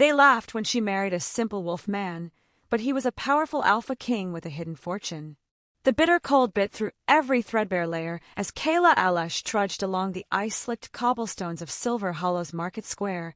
They laughed when she married a simple wolf man, but he was a powerful alpha king with a hidden fortune. The bitter cold bit through every threadbare layer as Kayla Alash trudged along the ice-slicked cobblestones of Silver Hollow's market square,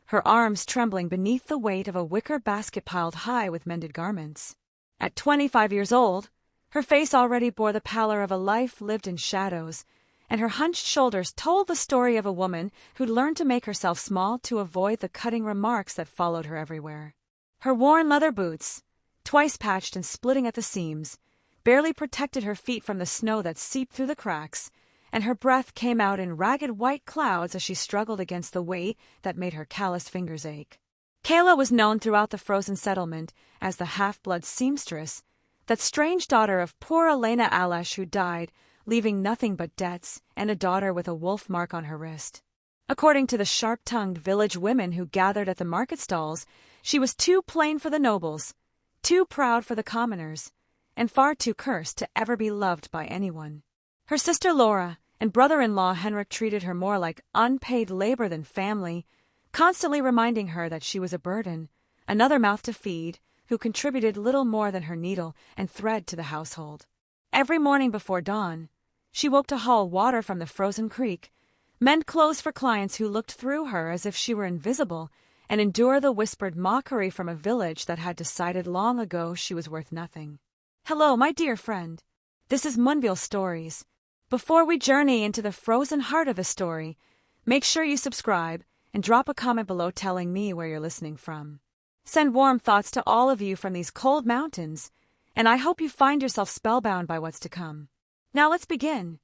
her arms trembling beneath the weight of a wicker basket piled high with mended garments. At 25 years old, her face already bore the pallor of a life lived in shadows, and her hunched shoulders told the story of a woman who'd learned to make herself small to avoid the cutting remarks that followed her everywhere. Her worn leather boots, twice patched and splitting at the seams, barely protected her feet from the snow that seeped through the cracks, and her breath came out in ragged white clouds as she struggled against the weight that made her calloused fingers ache. Kayla was known throughout the frozen settlement as the half-blood seamstress, that strange daughter of poor Elena Alash who died, leaving nothing but debts and a daughter with a wolf mark on her wrist. According to the sharp-tongued village women who gathered at the market stalls, she was too plain for the nobles, too proud for the commoners, and far too cursed to ever be loved by anyone. Her sister Laura and brother-in-law Henrik treated her more like unpaid labor than family, constantly reminding her that she was a burden, another mouth to feed, who contributed little more than her needle and thread to the household. Every morning before dawn, she woke to haul water from the frozen creek, mend clothes for clients who looked through her as if she were invisible, and endure the whispered mockery from a village that had decided long ago she was worth nothing. Hello, my dear friend. This is Moonville Stories. Before we journey into the frozen heart of a story, make sure you subscribe and drop a comment below telling me where you're listening from. Send warm thoughts to all of you from these cold mountains, and I hope you find yourself spellbound by what's to come. Now let's begin.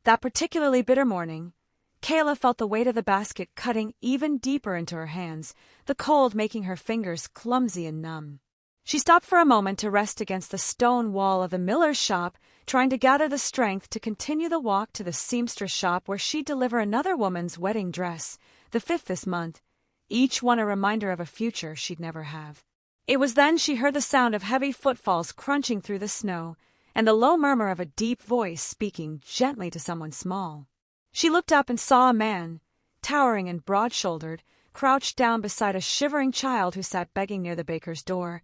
That particularly bitter morning, Kayla felt the weight of the basket cutting even deeper into her hands, the cold making her fingers clumsy and numb. She stopped for a moment to rest against the stone wall of the miller's shop, trying to gather the strength to continue the walk to the seamstress shop where she'd deliver another woman's wedding dress, the 5th this month, each one a reminder of a future she'd never have. It was then she heard the sound of heavy footfalls crunching through the snow, and the low murmur of a deep voice speaking gently to someone small. She looked up and saw a man, towering and broad-shouldered, crouched down beside a shivering child who sat begging near the baker's door,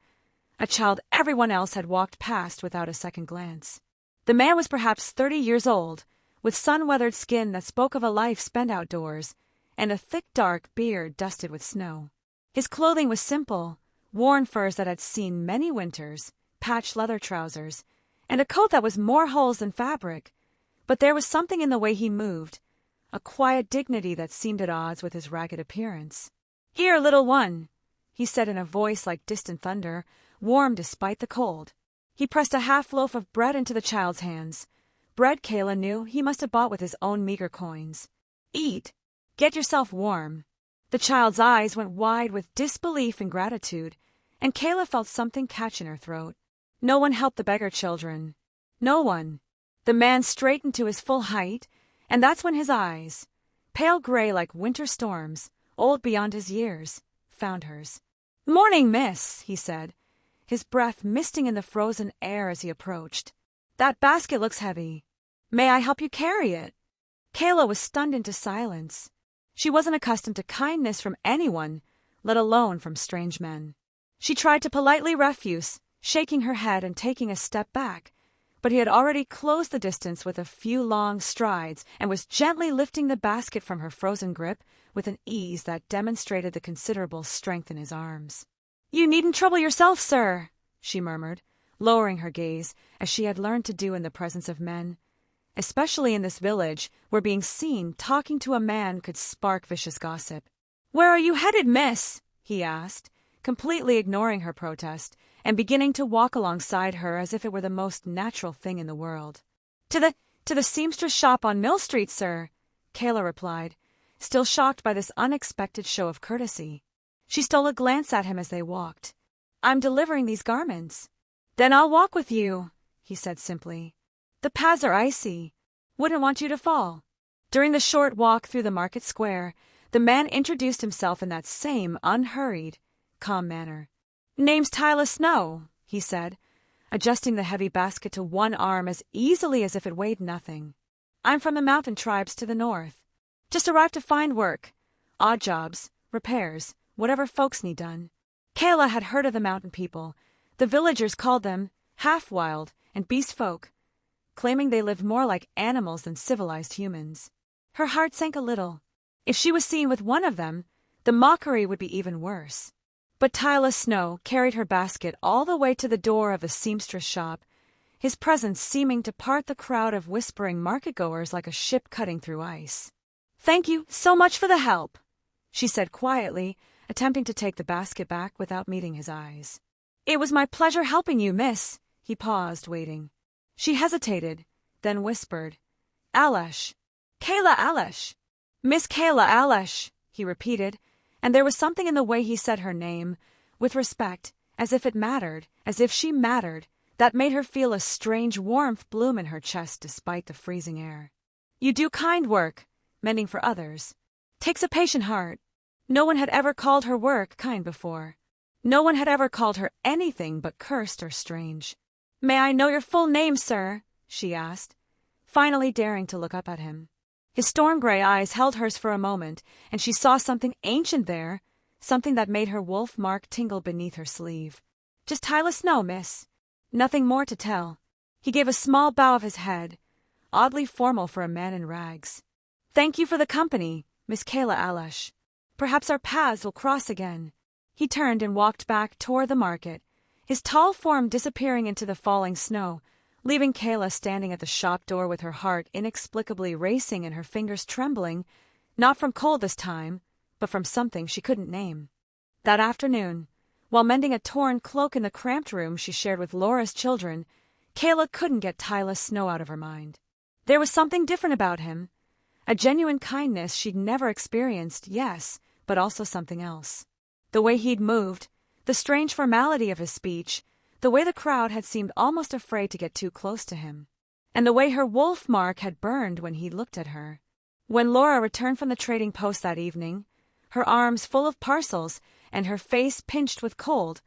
a child everyone else had walked past without a second glance. The man was perhaps 30 years old, with sun-weathered skin that spoke of a life spent outdoors, and a thick dark beard dusted with snow. His clothing was simple, worn furs that had seen many winters, patched leather trousers, and a coat that was more holes than fabric, but there was something in the way he moved, a quiet dignity that seemed at odds with his ragged appearance. "Here, little one," he said in a voice like distant thunder, warm despite the cold. He pressed a half loaf of bread into the child's hands, bread Kayla knew he must have bought with his own meager coins. "Eat. Get yourself warm." The child's eyes went wide with disbelief and gratitude, and Kayla felt something catch in her throat. No one helped the beggar children. No one. The man straightened to his full height, and that's when his eyes, pale gray like winter storms, old beyond his years, found hers. "Morning, miss," he said, his breath misting in the frozen air as he approached. "That basket looks heavy. May I help you carry it?" Kayla was stunned into silence. She wasn't accustomed to kindness from anyone, let alone from strange men. She tried to politely refuse, shaking her head and taking a step back, but he had already closed the distance with a few long strides and was gently lifting the basket from her frozen grip with an ease that demonstrated the considerable strength in his arms. "You needn't trouble yourself, sir," she murmured, lowering her gaze, as she had learned to do in the presence of men, especially in this village where being seen talking to a man could spark vicious gossip. "Where are you headed, miss?" he asked, completely ignoring her protest, and beginning to walk alongside her as if it were the most natural thing in the world. To the seamstress shop on Mill Street, sir," Kayla replied, still shocked by this unexpected show of courtesy. She stole a glance at him as they walked. "I'm delivering these garments." "Then I'll walk with you," he said simply. "The paths are icy. Wouldn't want you to fall." During the short walk through the market square, the man introduced himself in that same unhurried, calm manner. "Name's Tyler Snow," he said, adjusting the heavy basket to one arm as easily as if it weighed nothing. "I'm from the mountain tribes to the north. Just arrived to find work. Odd jobs, repairs, whatever folks need done. Kayla had heard of the mountain people. The villagers called them half-wild and beast folk, claiming they lived more like animals than civilized humans. Her heart sank a little. If she was seen with one of them, the mockery would be even worse. But Tyler Snow carried her basket all the way to the door of the seamstress shop, his presence seeming to part the crowd of whispering market-goers like a ship cutting through ice. "Thank you so much for the help," she said quietly, attempting to take the basket back without meeting his eyes. "It was my pleasure helping you, miss." He paused, waiting. She hesitated, then whispered, "Alesh. Kayla Alesh. Miss Kayla Alesh," he repeated, and there was something in the way he said her name, with respect, as if it mattered, as if she mattered, that made her feel a strange warmth bloom in her chest despite the freezing air. "You do kind work, mending for others. Takes a patient heart." No one had ever called her work kind before. No one had ever called her anything but cursed or strange. "May I know your full name, sir?" she asked, finally daring to look up at him. His storm-gray eyes held hers for a moment, and she saw something ancient there, something that made her wolf mark tingle beneath her sleeve. "Just Tyler Snow, miss. Nothing more to tell." He gave a small bow of his head, oddly formal for a man in rags. "Thank you for the company, Miss Kayla Alesh. Perhaps our paths will cross again." He turned and walked back toward the market, his tall form disappearing into the falling snow, leaving Kayla standing at the shop door with her heart inexplicably racing and her fingers trembling, not from cold this time, but from something she couldn't name. That afternoon, while mending a torn cloak in the cramped room she shared with Laura's children, Kayla couldn't get Tyler Snow out of her mind. There was something different about him, a genuine kindness she'd never experienced, yes, but also something else. The way he'd moved, the strange formality of his speech, the way the crowd had seemed almost afraid to get too close to him, and the way her wolf mark had burned when he looked at her. When Laura returned from the trading post that evening, her arms full of parcels and her face pinched with cold,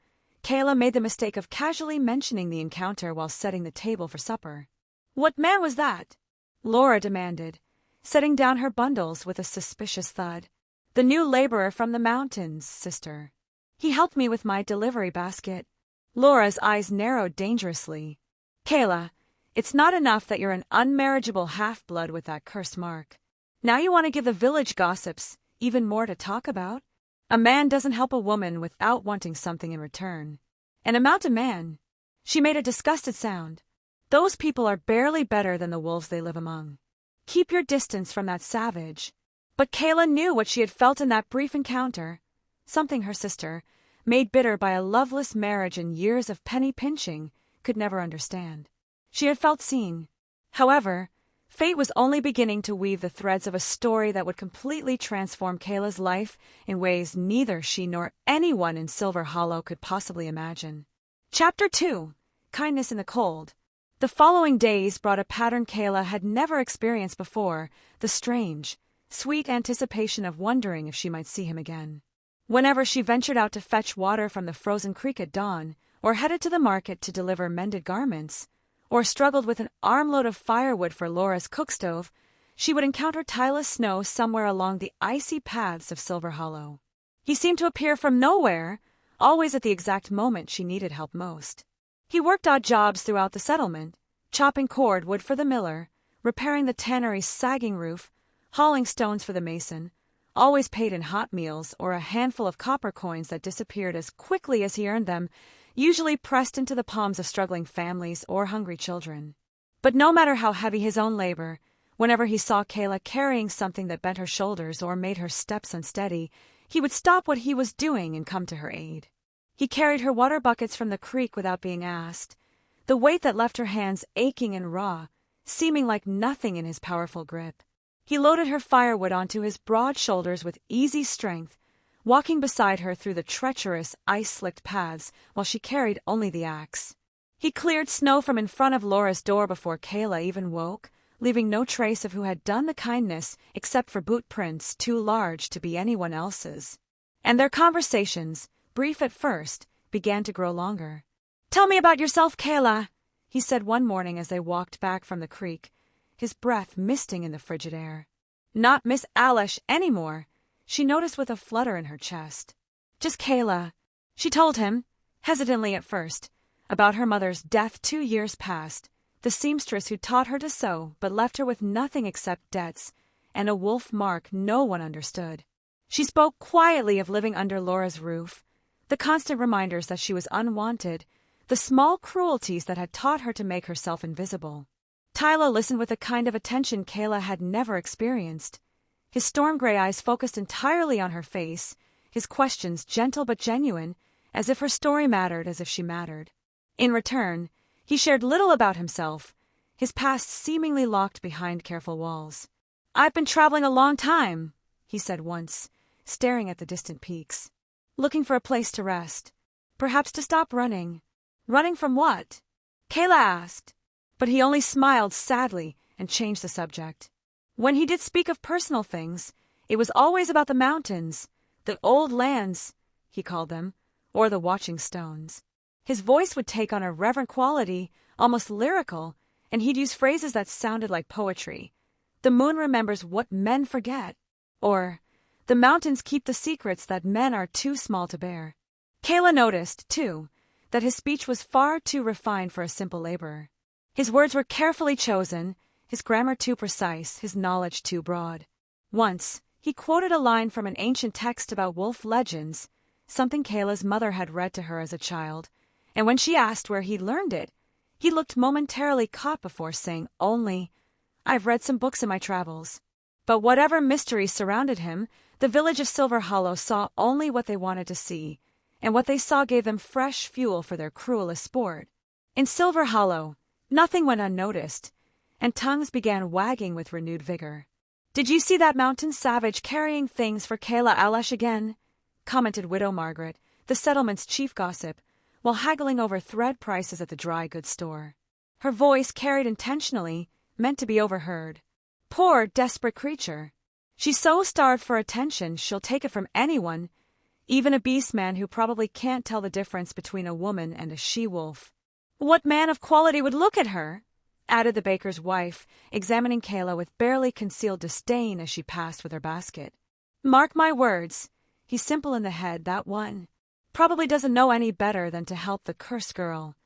Kayla made the mistake of casually mentioning the encounter while setting the table for supper. "What man was that?" Laura demanded, setting down her bundles with a suspicious thud. "The new laborer from the mountains, sister. He helped me with my delivery basket." Laura's eyes narrowed dangerously. "Kayla, it's not enough that you're an unmarriageable half-blood with that cursed mark. Now you want to give the village gossips even more to talk about? A man doesn't help a woman without wanting something in return. And a mountain man." She made a disgusted sound. "Those people are barely better than the wolves they live among. Keep your distance from that savage." But Kayla knew what she had felt in that brief encounter, something her sister, made bitter by a loveless marriage and years of penny pinching, could never understand. She had felt seen. However, fate was only beginning to weave the threads of a story that would completely transform Kayla's life in ways neither she nor anyone in Silver Hollow could possibly imagine. Chapter 2: Kindness in the Cold. The following days brought a pattern Kayla had never experienced before, the strange, sweet anticipation of wondering if she might see him again. Whenever she ventured out to fetch water from the frozen creek at dawn, or headed to the market to deliver mended garments, or struggled with an armload of firewood for Laura's cookstove, she would encounter Tyler Snow somewhere along the icy paths of Silver Hollow. He seemed to appear from nowhere, always at the exact moment she needed help most. He worked odd jobs throughout the settlement, chopping cordwood for the miller, repairing the tannery's sagging roof, hauling stones for the mason, always paid in hot meals or a handful of copper coins that disappeared as quickly as he earned them, usually pressed into the palms of struggling families or hungry children. But no matter how heavy his own labor, whenever he saw Kayla carrying something that bent her shoulders or made her steps unsteady, he would stop what he was doing and come to her aid. He carried her water buckets from the creek without being asked, the weight that left her hands aching and raw, seeming like nothing in his powerful grip. He loaded her firewood onto his broad shoulders with easy strength, walking beside her through the treacherous, ice-slicked paths while she carried only the axe. He cleared snow from in front of Laura's door before Kayla even woke, leaving no trace of who had done the kindness except for boot prints too large to be anyone else's. And their conversations, brief at first, began to grow longer. "Tell me about yourself, Kayla," he said one morning as they walked back from the creek, his breath misting in the frigid air. Not Miss Alesh anymore, she noticed with a flutter in her chest. Just Kayla. She told him, hesitantly at first, about her mother's death 2 years past, the seamstress who taught her to sew but left her with nothing except debts and a wolf mark no one understood. She spoke quietly of living under Laura's roof, the constant reminders that she was unwanted, the small cruelties that had taught her to make herself invisible. Tyler listened with a kind of attention Kayla had never experienced. His storm-gray eyes focused entirely on her face, his questions gentle but genuine, as if her story mattered, as if she mattered. In return, he shared little about himself, his past seemingly locked behind careful walls. "I've been traveling a long time," he said once, staring at the distant peaks. "Looking for a place to rest. Perhaps to stop running." "Running from what?" Kayla asked. But he only smiled sadly and changed the subject. When he did speak of personal things, it was always about the mountains, the old lands, he called them, or the watching stones. His voice would take on a reverent quality, almost lyrical, and he'd use phrases that sounded like poetry. "The moon remembers what men forget," or "The mountains keep the secrets that men are too small to bear." Kayla noticed, too, that his speech was far too refined for a simple laborer. His words were carefully chosen, his grammar too precise, his knowledge too broad. Once, he quoted a line from an ancient text about wolf legends, something Kayla's mother had read to her as a child, and when she asked where he learned it, he looked momentarily caught before saying only, "I've read some books in my travels." But whatever mystery surrounded him, the village of Silver Hollow saw only what they wanted to see, and what they saw gave them fresh fuel for their cruelest sport. In Silver Hollow, nothing went unnoticed, and tongues began wagging with renewed vigor. "Did you see that mountain savage carrying things for Kayla Alash again?" commented Widow Margaret, the settlement's chief gossip, while haggling over thread prices at the dry goods store. Her voice, carried intentionally, meant to be overheard. "Poor, desperate creature. She's so starved for attention she'll take it from anyone, even a beast man who probably can't tell the difference between a woman and a she-wolf." "What man of quality would look at her?" added the baker's wife, examining Kayla with barely concealed disdain as she passed with her basket. "Mark my words, he's simple in the head, that one. Probably doesn't know any better than to help the cursed girl."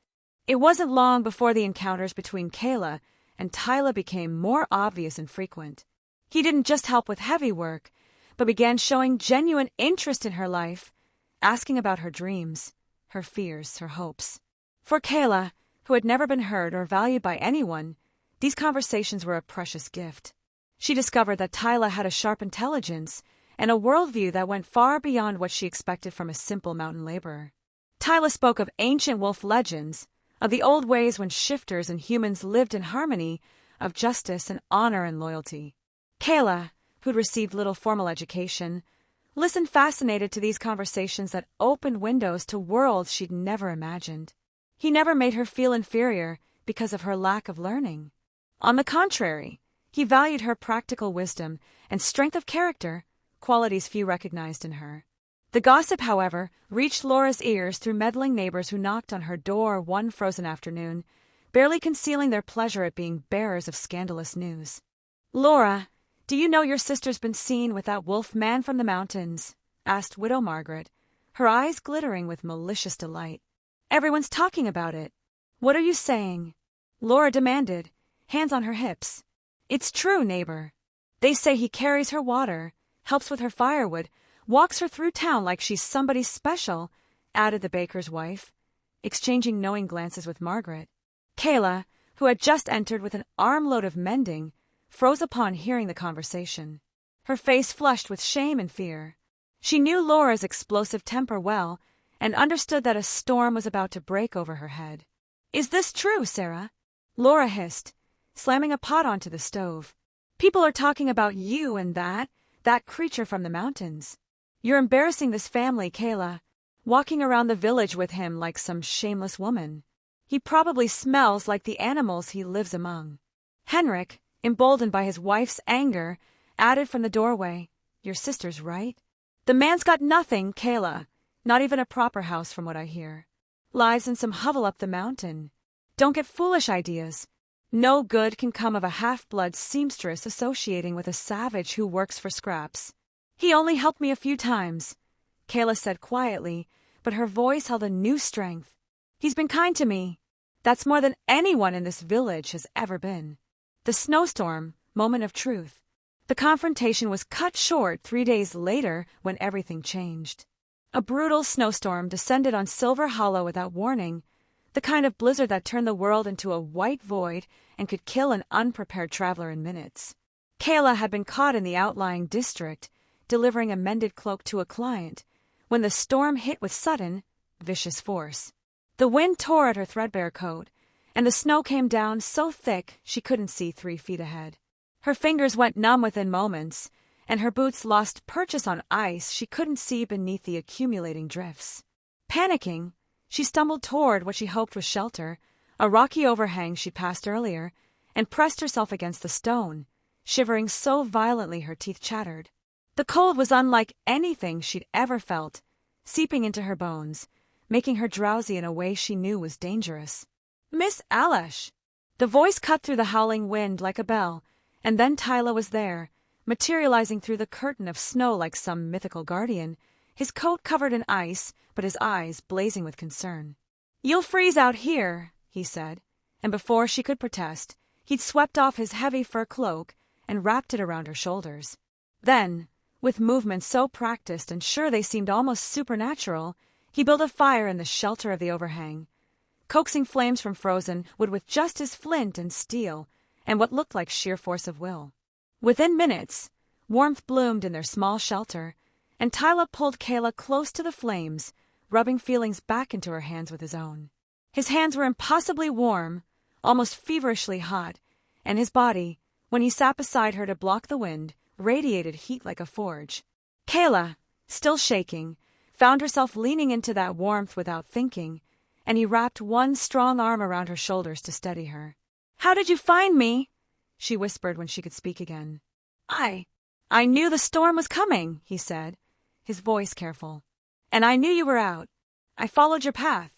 It wasn't long before the encounters between Kayla and Tyler became more obvious and frequent. He didn't just help with heavy work, but began showing genuine interest in her life, asking about her dreams, her fears, her hopes. For Kayla, who had never been heard or valued by anyone, these conversations were a precious gift. She discovered that Tyler had a sharp intelligence and a worldview that went far beyond what she expected from a simple mountain laborer. Tyler spoke of ancient wolf legends, of the old ways when shifters and humans lived in harmony, of justice and honor and loyalty. Kayla, who'd received little formal education, listened fascinated to these conversations that opened windows to worlds she'd never imagined. He never made her feel inferior because of her lack of learning. On the contrary, he valued her practical wisdom and strength of character, qualities few recognized in her. The gossip, however, reached Laura's ears through meddling neighbors who knocked on her door one frozen afternoon, barely concealing their pleasure at being bearers of scandalous news. "Laura, do you know your sister's been seen with that wolf man from the mountains?" asked Widow Margaret, her eyes glittering with malicious delight. "Everyone's talking about it." "What are you saying?" Laura demanded, hands on her hips. "It's true, neighbor. They say he carries her water, helps with her firewood, walks her through town like she's somebody special," added the baker's wife, exchanging knowing glances with Margaret. Kayla, who had just entered with an armload of mending, froze upon hearing the conversation. Her face flushed with shame and fear. She knew Laura's explosive temper well, and understood that a storm was about to break over her head. "Is this true, Sarah?" Laura hissed, slamming a pot onto the stove. "People are talking about you and that creature from the mountains. You're embarrassing this family, Kayla, walking around the village with him like some shameless woman. He probably smells like the animals he lives among." Henrik, emboldened by his wife's anger, added from the doorway, "Your sister's right. The man's got nothing, Kayla, not even a proper house from what I hear. Lives in some hovel up the mountain. Don't get foolish ideas. No good can come of a half-blood seamstress associating with a savage who works for scraps. He only helped me a few times." Kayla said quietly, but her voice held a new strength. He's been kind to me. That's more than anyone in this village has ever been. The snowstorm, moment of truth. The confrontation was cut short 3 days later when everything changed. A brutal snowstorm descended on Silver Hollow without warning, the kind of blizzard that turned the world into a white void and could kill an unprepared traveler in minutes. Kayla had been caught in the outlying district, delivering a mended cloak to a client, when the storm hit with sudden, vicious force. The wind tore at her threadbare coat, and the snow came down so thick she couldn't see 3 feet ahead. Her fingers went numb within moments, and her boots lost purchase on ice she couldn't see beneath the accumulating drifts. Panicking, she stumbled toward what she hoped was shelter, a rocky overhang she passed earlier, and pressed herself against the stone, shivering so violently her teeth chattered. The cold was unlike anything she'd ever felt, seeping into her bones, making her drowsy in a way she knew was dangerous. "Miss Alash!" The voice cut through the howling wind like a bell, and then Tyler was there, materializing through the curtain of snow like some mythical guardian, his coat covered in ice, but his eyes blazing with concern. "You'll freeze out here," he said, and before she could protest, he'd swept off his heavy fur cloak and wrapped it around her shoulders. Then, with movements so practiced and sure they seemed almost supernatural, he built a fire in the shelter of the overhang, coaxing flames from frozen wood with just his flint and steel and what looked like sheer force of will. Within minutes, warmth bloomed in their small shelter, and Tyler pulled Kayla close to the flames, rubbing feelings back into her hands with his own. His hands were impossibly warm, almost feverishly hot, and his body, when he sat beside her to block the wind, radiated heat like a forge. Kayla, still shaking, found herself leaning into that warmth without thinking, and he wrapped one strong arm around her shoulders to steady her. "How did you find me?" she whispered when she could speak again. I knew the storm was coming," he said, his voice careful. "And I knew you were out. I followed your path."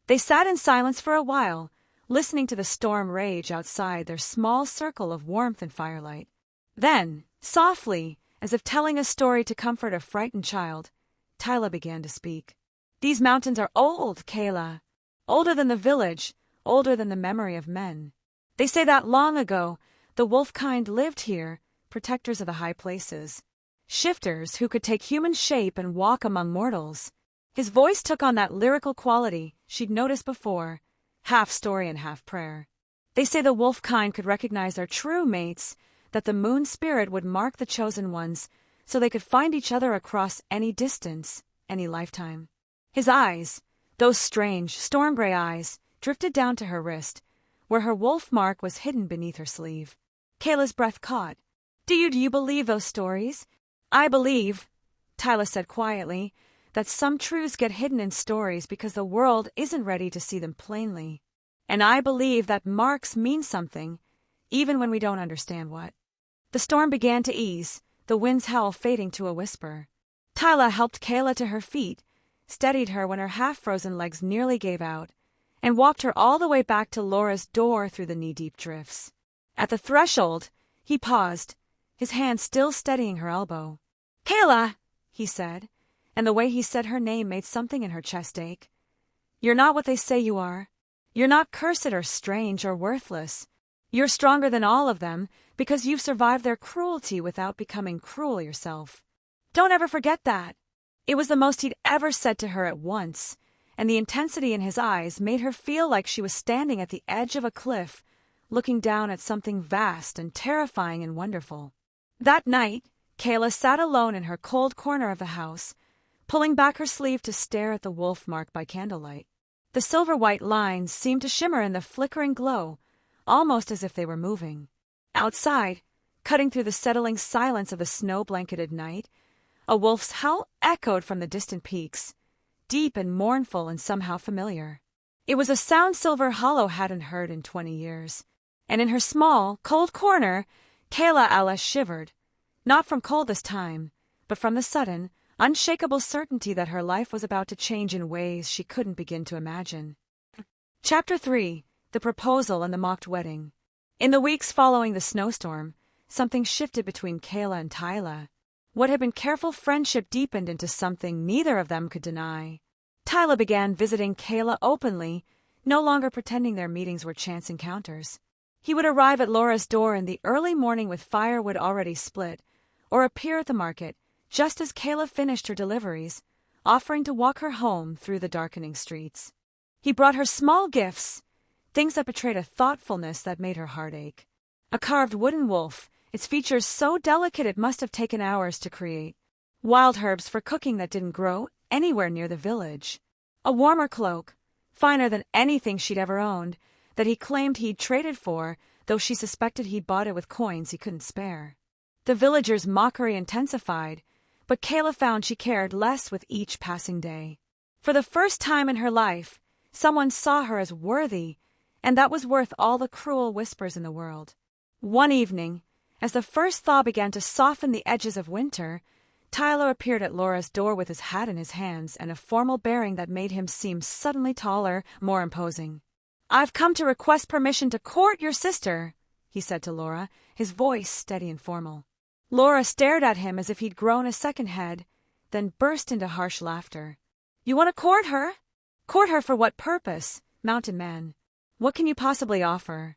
They sat in silence for a while, listening to the storm rage outside their small circle of warmth and firelight. Then, softly, as if telling a story to comfort a frightened child, Tyler began to speak. "These mountains are old, Kayla. Older than the village, older than the memory of men. They say that long ago, the wolf kind lived here, protectors of the high places. Shifters who could take human shape and walk among mortals." His voice took on that lyrical quality she'd noticed before, half story and half prayer. "They say the wolf kind could recognize their true mates, that the moon spirit would mark the chosen ones so they could find each other across any distance, any lifetime." His eyes, those strange, storm-gray eyes, drifted down to her wrist, where her wolf mark was hidden beneath her sleeve. Kayla's breath caught. Do you believe those stories?" "I believe," Tyler said quietly, "that some truths get hidden in stories because the world isn't ready to see them plainly. And I believe that marks mean something, even when we don't understand what." The storm began to ease, the wind's howl fading to a whisper. Tyler helped Kayla to her feet, steadied her when her half-frozen legs nearly gave out, and walked her all the way back to Laura's door through the knee-deep drifts. At the threshold, he paused, his hand still steadying her elbow. "Kayla," he said, and the way he said her name made something in her chest ache. "You're not what they say you are. You're not cursed or strange or worthless. You're stronger than all of them because you've survived their cruelty without becoming cruel yourself. Don't ever forget that." It was the most he'd ever said to her at once, and the intensity in his eyes made her feel like she was standing at the edge of a cliff, looking down at something vast and terrifying and wonderful. That night, Kayla sat alone in her cold corner of the house, pulling back her sleeve to stare at the wolf mark by candlelight. The silver-white lines seemed to shimmer in the flickering glow, almost as if they were moving. Outside, cutting through the settling silence of the snow-blanketed night, a wolf's howl echoed from the distant peaks, deep and mournful and somehow familiar. It was a sound Silver Hollow hadn't heard in 20 years, and in her small, cold corner, Kayla Alash shivered, not from cold this time, but from the sudden, unshakable certainty that her life was about to change in ways she couldn't begin to imagine. Chapter 3: The Proposal and the Mocked Wedding. In the weeks following the snowstorm, something shifted between Kayla and Tyler. What had been careful friendship deepened into something neither of them could deny. Tyler began visiting Kayla openly, no longer pretending their meetings were chance encounters. He would arrive at Laura's door in the early morning with firewood already split, or appear at the market just as Kayla finished her deliveries, offering to walk her home through the darkening streets. He brought her small gifts, things that betrayed a thoughtfulness that made her heart ache. A carved wooden wolf, its features so delicate it must have taken hours to create. Wild herbs for cooking that didn't grow anywhere near the village. A warmer cloak, finer than anything she'd ever owned, that he claimed he'd traded for, though she suspected he'd bought it with coins he couldn't spare. The villagers' mockery intensified, but Kayla found she cared less with each passing day. For the first time in her life, someone saw her as worthy, and that was worth all the cruel whispers in the world. One evening, as the first thaw began to soften the edges of winter, Tyler appeared at Laura's door with his hat in his hands and a formal bearing that made him seem suddenly taller, more imposing. "I've come to request permission to court your sister," he said to Laura, his voice steady and formal. Laura stared at him as if he'd grown a second head, then burst into harsh laughter. "You want to court her? Court her for what purpose, mountain man? What can you possibly offer?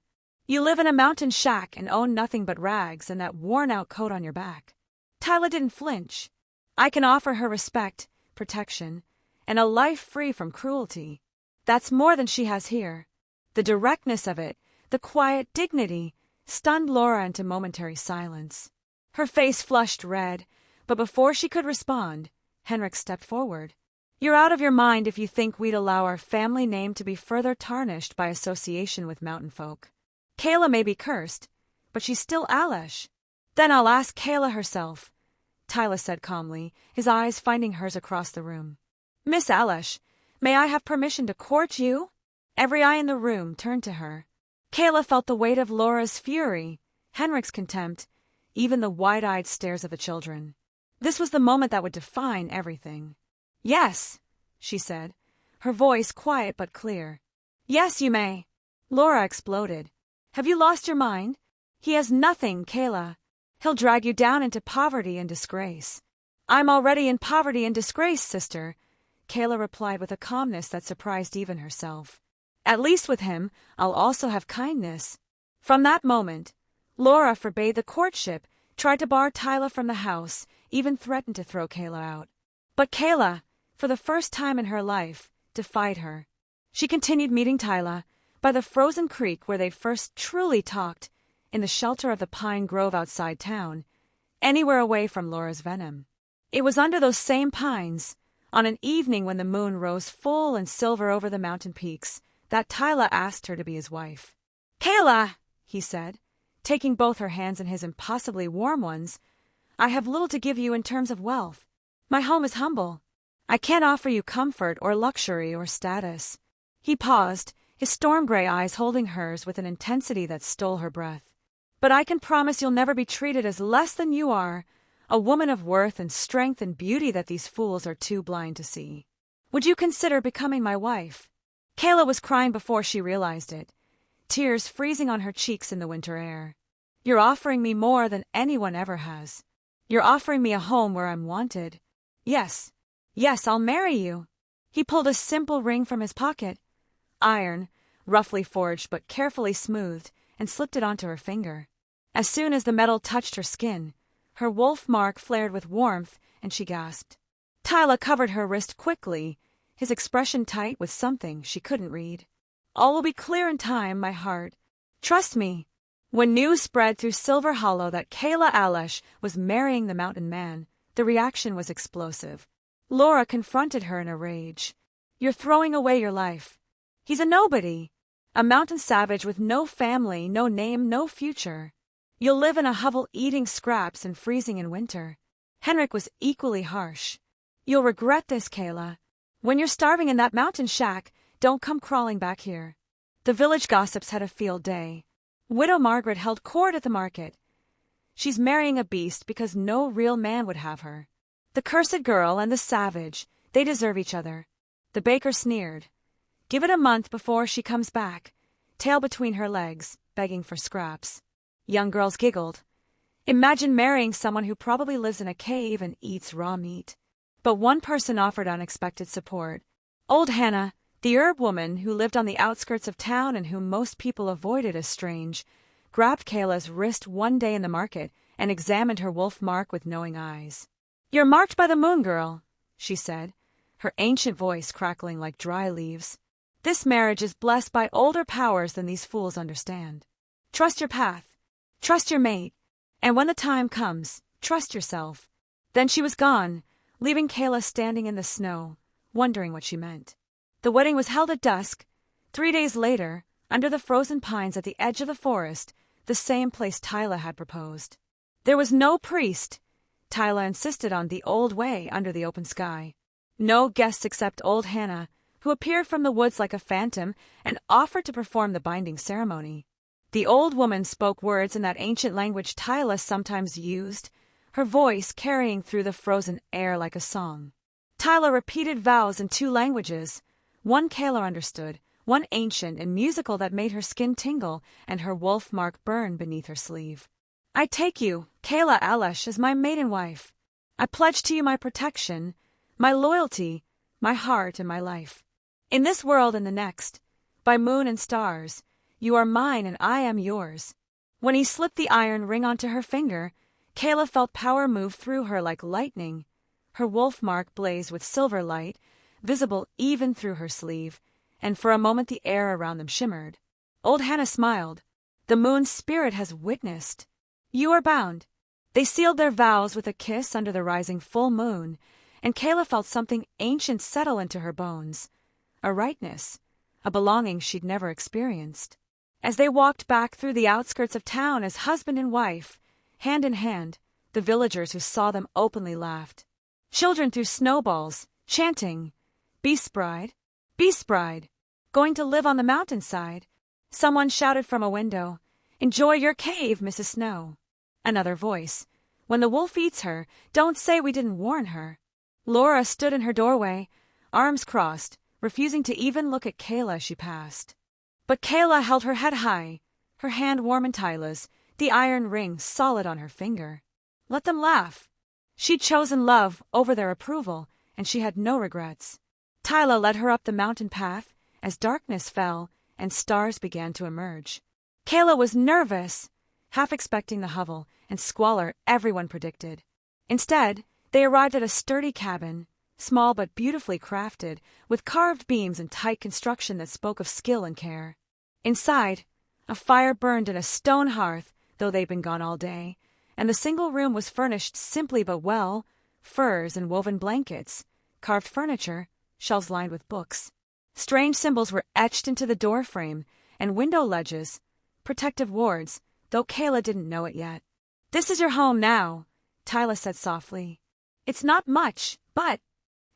You live in a mountain shack and own nothing but rags and that worn-out coat on your back." Tyler didn't flinch. "I can offer her respect, protection, and a life free from cruelty. That's more than she has here." The directness of it, the quiet dignity, stunned Laura into momentary silence. Her face flushed red, but before she could respond, Henrik stepped forward. "You're out of your mind if you think we'd allow our family name to be further tarnished by association with mountain folk. Kayla may be cursed, but she's still Alish." "Then I'll ask Kayla herself," Tyler said calmly, his eyes finding hers across the room. "Miss Alish, may I have permission to court you?" Every eye in the room turned to her. Kayla felt the weight of Laura's fury, Henrik's contempt, even the wide-eyed stares of the children. This was the moment that would define everything. "Yes," she said, her voice quiet but clear. "Yes, you may." Laura exploded. "Have you lost your mind? He has nothing, Kayla. He'll drag you down into poverty and disgrace." "I'm already in poverty and disgrace, sister," Kayla replied with a calmness that surprised even herself. "At least with him, I'll also have kindness." From that moment, Laura forbade the courtship, tried to bar Tyler from the house, even threatened to throw Kayla out. But Kayla, for the first time in her life, defied her. She continued meeting Tyler by the frozen creek where they first truly talked, in the shelter of the pine grove outside town, anywhere away from Laura's venom. It was under those same pines, on an evening when the moon rose full and silver over the mountain peaks, that Tyler asked her to be his wife. "Kayla," he said, taking both her hands in his impossibly warm ones, "I have little to give you in terms of wealth. My home is humble. I can't offer you comfort or luxury or status." He paused, his storm-gray eyes holding hers with an intensity that stole her breath. "But I can promise you'll never be treated as less than you are, a woman of worth and strength and beauty that these fools are too blind to see. Would you consider becoming my wife?" Kayla was crying before she realized it, tears freezing on her cheeks in the winter air. "You're offering me more than anyone ever has. You're offering me a home where I'm wanted. Yes, I'll marry you." He pulled a simple ring from his pocket, iron, roughly forged but carefully smoothed, and slipped it onto her finger. As soon as the metal touched her skin, her wolf mark flared with warmth, and she gasped. Tyler covered her wrist quickly, his expression tight with something she couldn't read. "All will be clear in time, my heart. Trust me." When news spread through Silver Hollow that Kayla Alish was marrying the mountain man, the reaction was explosive. Laura confronted her in a rage. "You're throwing away your life. He's a nobody, a mountain savage with no family, no name, no future. You'll live in a hovel eating scraps and freezing in winter." Henrik was equally harsh. "You'll regret this, Kayla. When you're starving in that mountain shack, don't come crawling back here." The village gossips had a field day. Widow Margaret held court at the market. "She's marrying a beast because no real man would have her. The cursed girl and the savage, they deserve each other." The baker sneered. "Give it a month before she comes back, tail between her legs, begging for scraps." Young girls giggled. Imagine marrying someone who probably lives in a cave and eats raw meat. But one person offered unexpected support. Old Hannah, the herb woman who lived on the outskirts of town and whom most people avoided as strange, grabbed Kayla's wrist one day in the market and examined her wolf mark with knowing eyes. "You're marked by the moon, girl," she said, her ancient voice crackling like dry leaves. "This marriage is blessed by older powers than these fools understand. Trust your path, trust your mate, and when the time comes, trust yourself." Then she was gone, leaving Kayla standing in the snow, wondering what she meant. The wedding was held at dusk. 3 days later, under the frozen pines at the edge of the forest, the same place Tyla had proposed. There was no priest. Tyla insisted on the old way under the open sky. No guests except old Hannah, who appeared from the woods like a phantom and offered to perform the binding ceremony. The old woman spoke words in that ancient language Tyla sometimes used, her voice carrying through the frozen air like a song. Tyla repeated vows in 2 languages, one Kayla understood, one ancient and musical that made her skin tingle and her wolf mark burn beneath her sleeve. "I take you, Kayla Alesh, as my maiden wife. I pledge to you my protection, my loyalty, my heart and my life. In this world and the next, by moon and stars, you are mine and I am yours." When he slipped the iron ring onto her finger, Kayla felt power move through her like lightning. Her wolf mark blazed with silver light, visible even through her sleeve, and for a moment the air around them shimmered. Old Hannah smiled. "The moon's spirit has witnessed. You are bound." They sealed their vows with a kiss under the rising full moon, and Kayla felt something ancient settle into her bones. A rightness, a belonging she'd never experienced. As they walked back through the outskirts of town as husband and wife, hand in hand, the villagers who saw them openly laughed. Children threw snowballs, chanting, "Beast bride, beast bride, going to live on the mountainside." Someone shouted from a window, "Enjoy your cave, Mrs. Snow." Another voice, "When the wolf eats her, don't say we didn't warn her." Laura stood in her doorway, arms crossed, refusing to even look at Kayla as she passed. But Kayla held her head high, her hand warm in Tyla's, the iron ring solid on her finger. Let them laugh. She'd chosen love over their approval, and she had no regrets. Tyla led her up the mountain path as darkness fell and stars began to emerge. Kayla was nervous, half expecting the hovel and squalor everyone predicted. Instead, they arrived at a sturdy cabin, small but beautifully crafted, with carved beams and tight construction that spoke of skill and care. Inside, a fire burned in a stone hearth, though they'd been gone all day, and the single room was furnished simply but well, furs and woven blankets, carved furniture, shelves lined with books. Strange symbols were etched into the door frame and window ledges, protective wards, though Kayla didn't know it yet. "This is your home now," Tyla said softly. "It's not much, but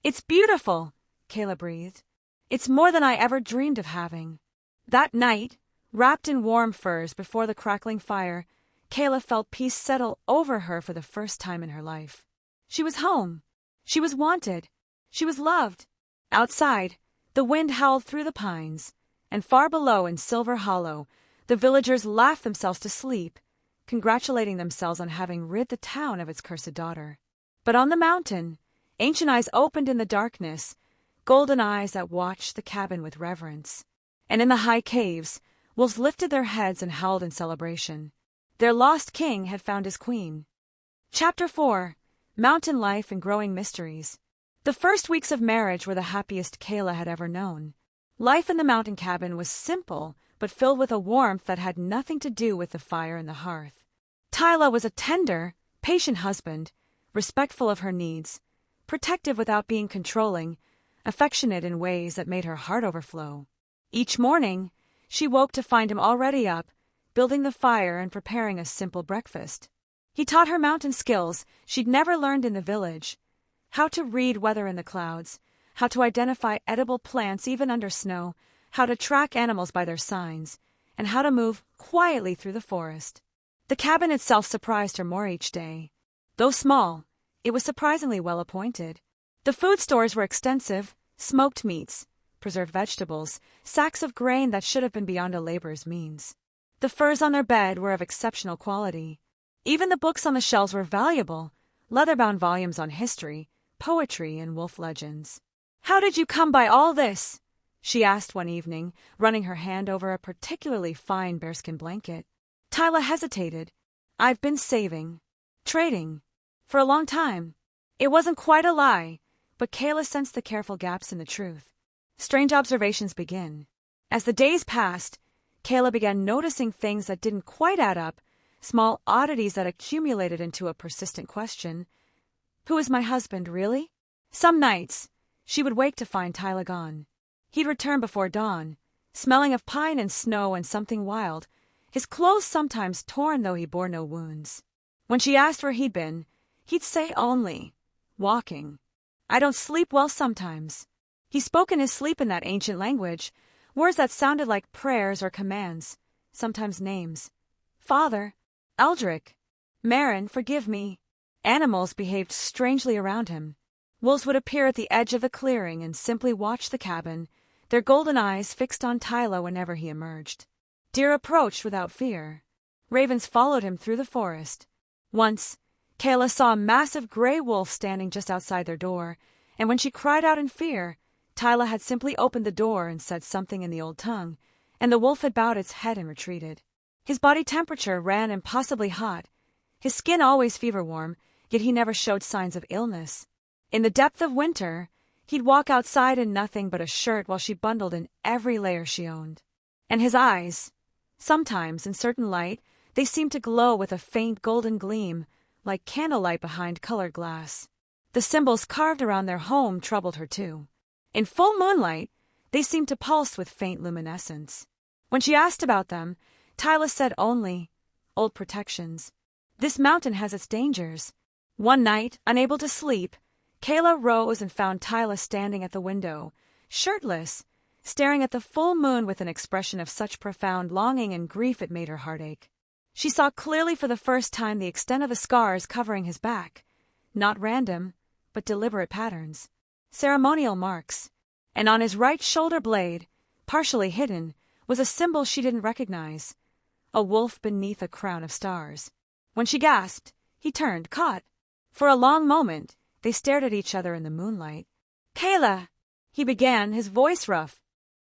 it's beautiful," Kayla breathed. "It's more than I ever dreamed of having." That night, wrapped in warm furs before the crackling fire, Kayla felt peace settle over her for the first time in her life. She was home. She was wanted. She was loved. Outside, the wind howled through the pines, and far below in Silver Hollow, the villagers laughed themselves to sleep, congratulating themselves on having rid the town of its cursed daughter. But on the mountain, ancient eyes opened in the darkness, golden eyes that watched the cabin with reverence. And in the high caves, wolves lifted their heads and howled in celebration. Their lost king had found his queen. Chapter 4. Mountain Life and Growing Mysteries. The first weeks of marriage were the happiest Kayla had ever known. Life in the mountain cabin was simple, but filled with a warmth that had nothing to do with the fire and the hearth. Tyla was a tender, patient husband, respectful of her needs, protective without being controlling, affectionate in ways that made her heart overflow. Each morning, she woke to find him already up, building the fire and preparing a simple breakfast. He taught her mountain skills she'd never learned in the village: how to read weather in the clouds, how to identify edible plants even under snow, how to track animals by their signs, and how to move quietly through the forest. The cabin itself surprised her more each day. Though small, it was surprisingly well appointed. The food stores were extensive: smoked meats, preserved vegetables, sacks of grain that should have been beyond a laborer's means. The furs on their bed were of exceptional quality. Even the books on the shelves were valuable, leather-bound volumes on history, poetry, and wolf legends. "How did you come by all this?" she asked one evening, running her hand over a particularly fine bearskin blanket. Tyla hesitated. "I've been saving. Trading. For a long time." It wasn't quite a lie, but Kayla sensed the careful gaps in the truth. Strange observations begin. As the days passed, Kayla began noticing things that didn't quite add up, small oddities that accumulated into a persistent question. Who is my husband, really? Some nights, she would wake to find Tyla gone. He'd return before dawn, smelling of pine and snow and something wild, his clothes sometimes torn though he bore no wounds. When she asked where he'd been, he'd say only, "Walking. I don't sleep well sometimes." He spoke in his sleep in that ancient language, words that sounded like prayers or commands, sometimes names. Father, Eldrick, Marin, forgive me. Animals behaved strangely around him. Wolves would appear at the edge of the clearing and simply watch the cabin, their golden eyes fixed on Tyla whenever he emerged. Deer approached without fear. Ravens followed him through the forest. Once, Kayla saw a massive gray wolf standing just outside their door, and when she cried out in fear, Tyla had simply opened the door and said something in the old tongue, and the wolf had bowed its head and retreated. His body temperature ran impossibly hot, his skin always fever-warm, yet he never showed signs of illness. In the depth of winter, he'd walk outside in nothing but a shirt while she bundled in every layer she owned. And his eyes, sometimes in certain light, they seemed to glow with a faint golden gleam, like candlelight behind colored glass. The symbols carved around their home troubled her too. In full moonlight, they seemed to pulse with faint luminescence. When she asked about them, Tyla said only, "Old protections. This mountain has its dangers." One night, unable to sleep, Kayla rose and found Tyla standing at the window, shirtless, staring at the full moon with an expression of such profound longing and grief it made her heart ache. She saw clearly for the first time the extent of the scars covering his back, not random, but deliberate patterns, ceremonial marks, and on his right shoulder blade, partially hidden, was a symbol she didn't recognize, a wolf beneath a crown of stars. When she gasped, he turned, caught. For a long moment, they stared at each other in the moonlight. "Kayla," he began, his voice rough.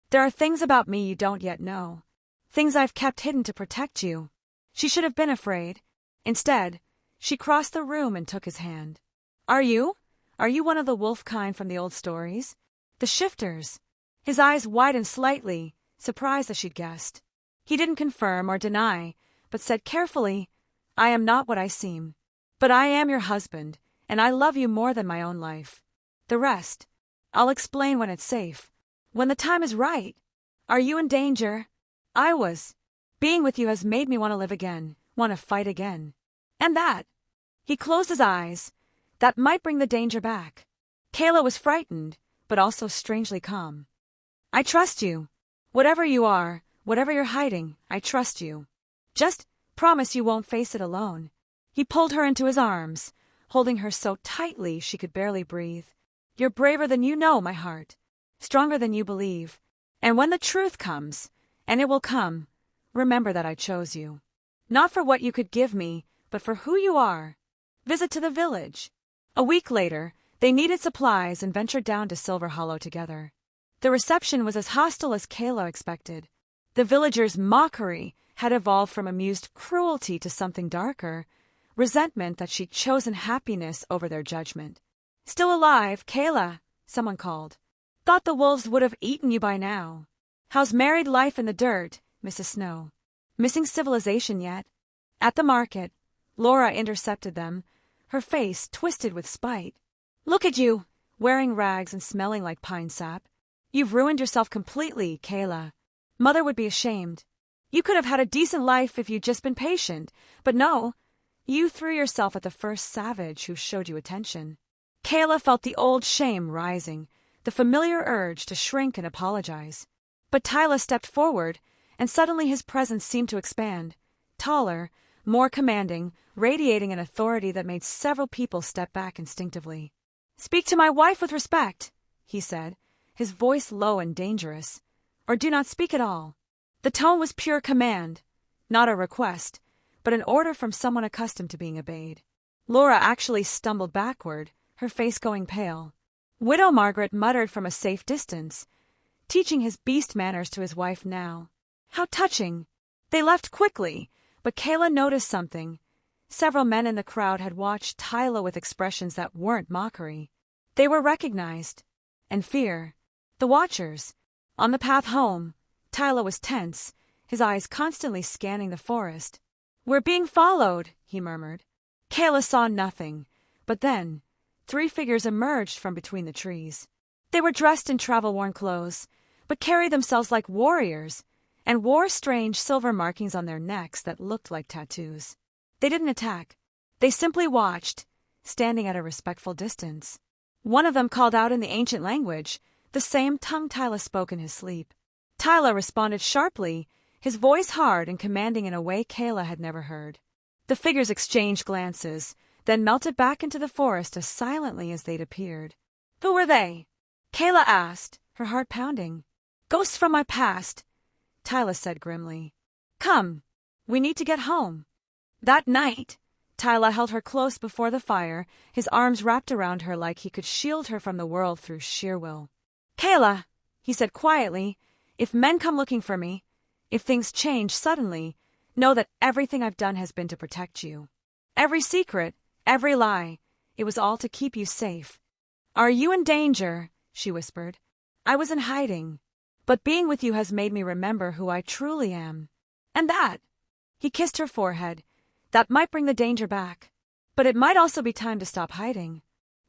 "There are things about me you don't yet know. Things I've kept hidden to protect you." She should have been afraid. Instead, she crossed the room and took his hand. Are you one of the wolf kind from the old stories? The shifters?" His eyes widened slightly, surprised as she'd guessed. He didn't confirm or deny, but said carefully, "I am not what I seem. But I am your husband, and I love you more than my own life. The rest, I'll explain when it's safe. When the time is right. Are you in danger?" "I was. Being with you has made me want to live again, want to fight again. And that," he closed his eyes, "that might bring the danger back." Kayla was frightened, but also strangely calm. "I trust you. Whatever you are, whatever you're hiding, I trust you. Just promise you won't face it alone." He pulled her into his arms, holding her so tightly she could barely breathe. "You're braver than you know, my heart. Stronger than you believe. And when the truth comes, and it will come, remember that I chose you. Not for what you could give me, but for who you are. Visit to the village." A week later, they needed supplies and ventured down to Silver Hollow together. The reception was as hostile as Kayla expected. The villagers' mockery had evolved from amused cruelty to something darker, resentment that she'd chosen happiness over their judgment. "Still alive, Kayla," someone called. "Thought the wolves would have eaten you by now. How's married life in the dirt, Mrs. Snow? Missing civilization yet?" At the market, Laura intercepted them, her face twisted with spite. "Look at you, wearing rags and smelling like pine sap. You've ruined yourself completely, Kayla. Mother would be ashamed. You could have had a decent life if you'd just been patient, but no, you threw yourself at the first savage who showed you attention." Kayla felt the old shame rising, the familiar urge to shrink and apologize. But Tyla stepped forward, and suddenly his presence seemed to expand, taller, more commanding, radiating an authority that made several people step back instinctively. "Speak to my wife with respect," he said, his voice low and dangerous, "or do not speak at all." The tone was pure command, not a request, but an order from someone accustomed to being obeyed. Laura actually stumbled backward, her face going pale. Widow Margaret muttered from a safe distance, teaching his beast manners to his wife now. How touching! They left quickly, but Kayla noticed something. Several men in the crowd had watched Tyla with expressions that weren't mockery. They were recognized. And fear. The Watchers. On the path home, Tyla was tense, his eyes constantly scanning the forest. "We're being followed," he murmured. Kayla saw nothing, but then 3 figures emerged from between the trees. They were dressed in travel-worn clothes, but carried themselves like warriors, and wore strange silver markings on their necks that looked like tattoos. They didn't attack. They simply watched, standing at a respectful distance. One of them called out in the ancient language, the same tongue Tyla spoke in his sleep. Tyla responded sharply, his voice hard and commanding in a way Kayla had never heard. The figures exchanged glances, then melted back into the forest as silently as they'd appeared. "Who were they?" Kayla asked, her heart pounding. "Ghosts from my past," Tyla said grimly. "Come, we need to get home." That night, Tyla held her close before the fire, his arms wrapped around her like he could shield her from the world through sheer will. "Kayla," he said quietly, "if men come looking for me, if things change suddenly, know that everything I've done has been to protect you. Every secret, every lie, it was all to keep you safe." "Are you in danger?" she whispered. "I was in hiding, but being with you has made me remember who I truly am. And that," he kissed her forehead, "that might bring the danger back. But it might also be time to stop hiding."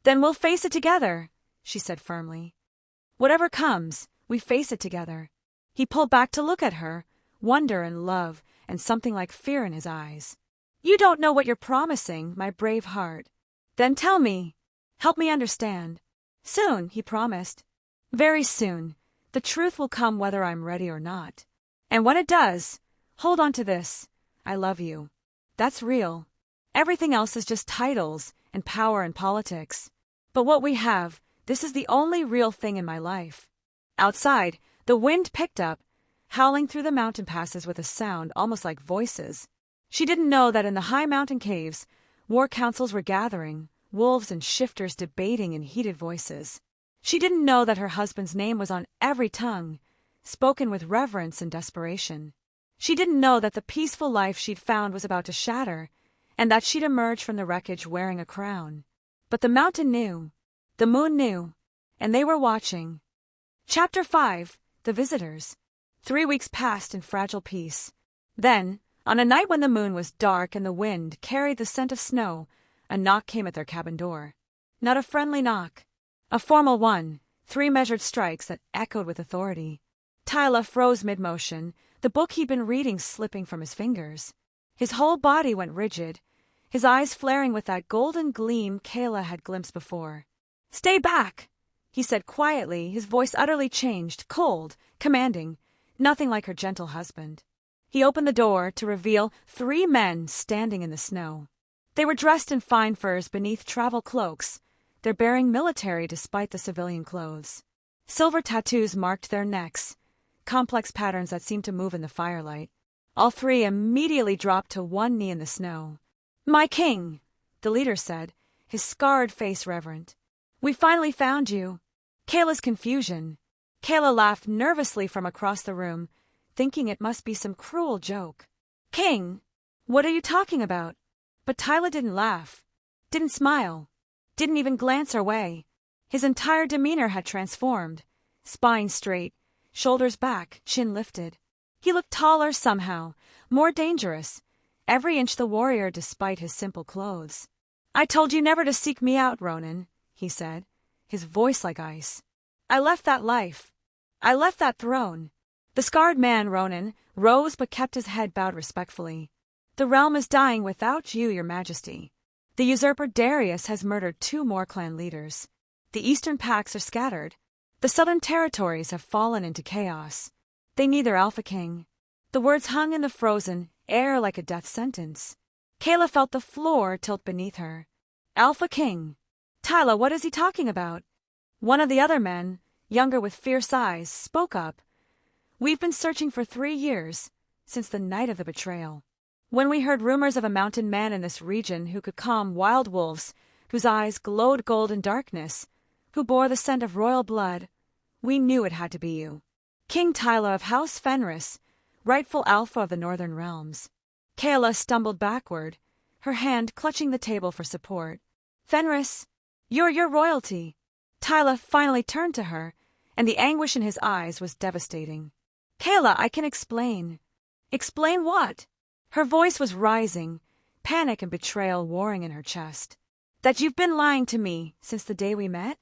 "Then we'll face it together," she said firmly. "Whatever comes, we face it together." He pulled back to look at her, wonder and love, and something like fear in his eyes. "You don't know what you're promising, my brave heart." "Then tell me. Help me understand." "Soon," he promised. "Very soon. The truth will come whether I'm ready or not. And when it does, hold on to this. I love you. That's real. Everything else is just titles and power and politics. But what we have, this is the only real thing in my life." Outside, the wind picked up, howling through the mountain passes with a sound almost like voices. She didn't know that in the high mountain caves, war councils were gathering, wolves and shifters debating in heated voices. She didn't know that her husband's name was on every tongue, spoken with reverence and desperation. She didn't know that the peaceful life she'd found was about to shatter, and that she'd emerge from the wreckage wearing a crown. But the mountain knew, the moon knew, and they were watching. Chapter 5: The Visitors. 3 weeks passed in fragile peace. Then, on a night when the moon was dark and the wind carried the scent of snow, a knock came at their cabin door. Not a friendly knock. A formal one, 3 measured strikes that echoed with authority. Tyla froze mid-motion, the book he'd been reading slipping from his fingers. His whole body went rigid, his eyes flaring with that golden gleam Kayla had glimpsed before. "Stay back," he said quietly, his voice utterly changed, cold, commanding, nothing like her gentle husband. He opened the door to reveal 3 men standing in the snow. They were dressed in fine furs beneath travel cloaks, their bearing military despite the civilian clothes. Silver tattoos marked their necks, complex patterns that seemed to move in the firelight. All 3 immediately dropped to one knee in the snow. "My king," the leader said, his scarred face reverent. "We finally found you." Kayla's confusion. Kayla laughed nervously from across the room, thinking it must be some cruel joke. "King? What are you talking about?" But Tyla didn't laugh, didn't smile, didn't even glance her way. His entire demeanor had transformed, spine straight, shoulders back, chin lifted. He looked taller somehow, more dangerous, every inch the warrior despite his simple clothes. "I told you never to seek me out, Ronan," he said, his voice like ice. "I left that life. I left that throne." The scarred man, Ronan, rose but kept his head bowed respectfully. "The realm is dying without you, your majesty. The usurper Darius has murdered 2 more clan leaders. The eastern packs are scattered. The southern territories have fallen into chaos. They need their Alpha King." The words hung in the frozen air like a death sentence. Kayla felt the floor tilt beneath her. "Alpha King? Tyla, what is he talking about?" One of the other men, younger with fierce eyes, spoke up. "We've been searching for 3 years, since the night of the betrayal. When we heard rumors of a mountain man in this region who could calm wild wolves, whose eyes glowed gold in darkness, who bore the scent of royal blood, we knew it had to be you. King Tyla of House Fenris, rightful alpha of the Northern Realms. Kayla stumbled backward, her hand clutching the table for support. Fenris, you're your royalty. Tyla finally turned to her, and the anguish in his eyes was devastating. Kayla, I can explain. Explain what? Her voice was rising, panic and betrayal warring in her chest. That you've been lying to me since the day we met?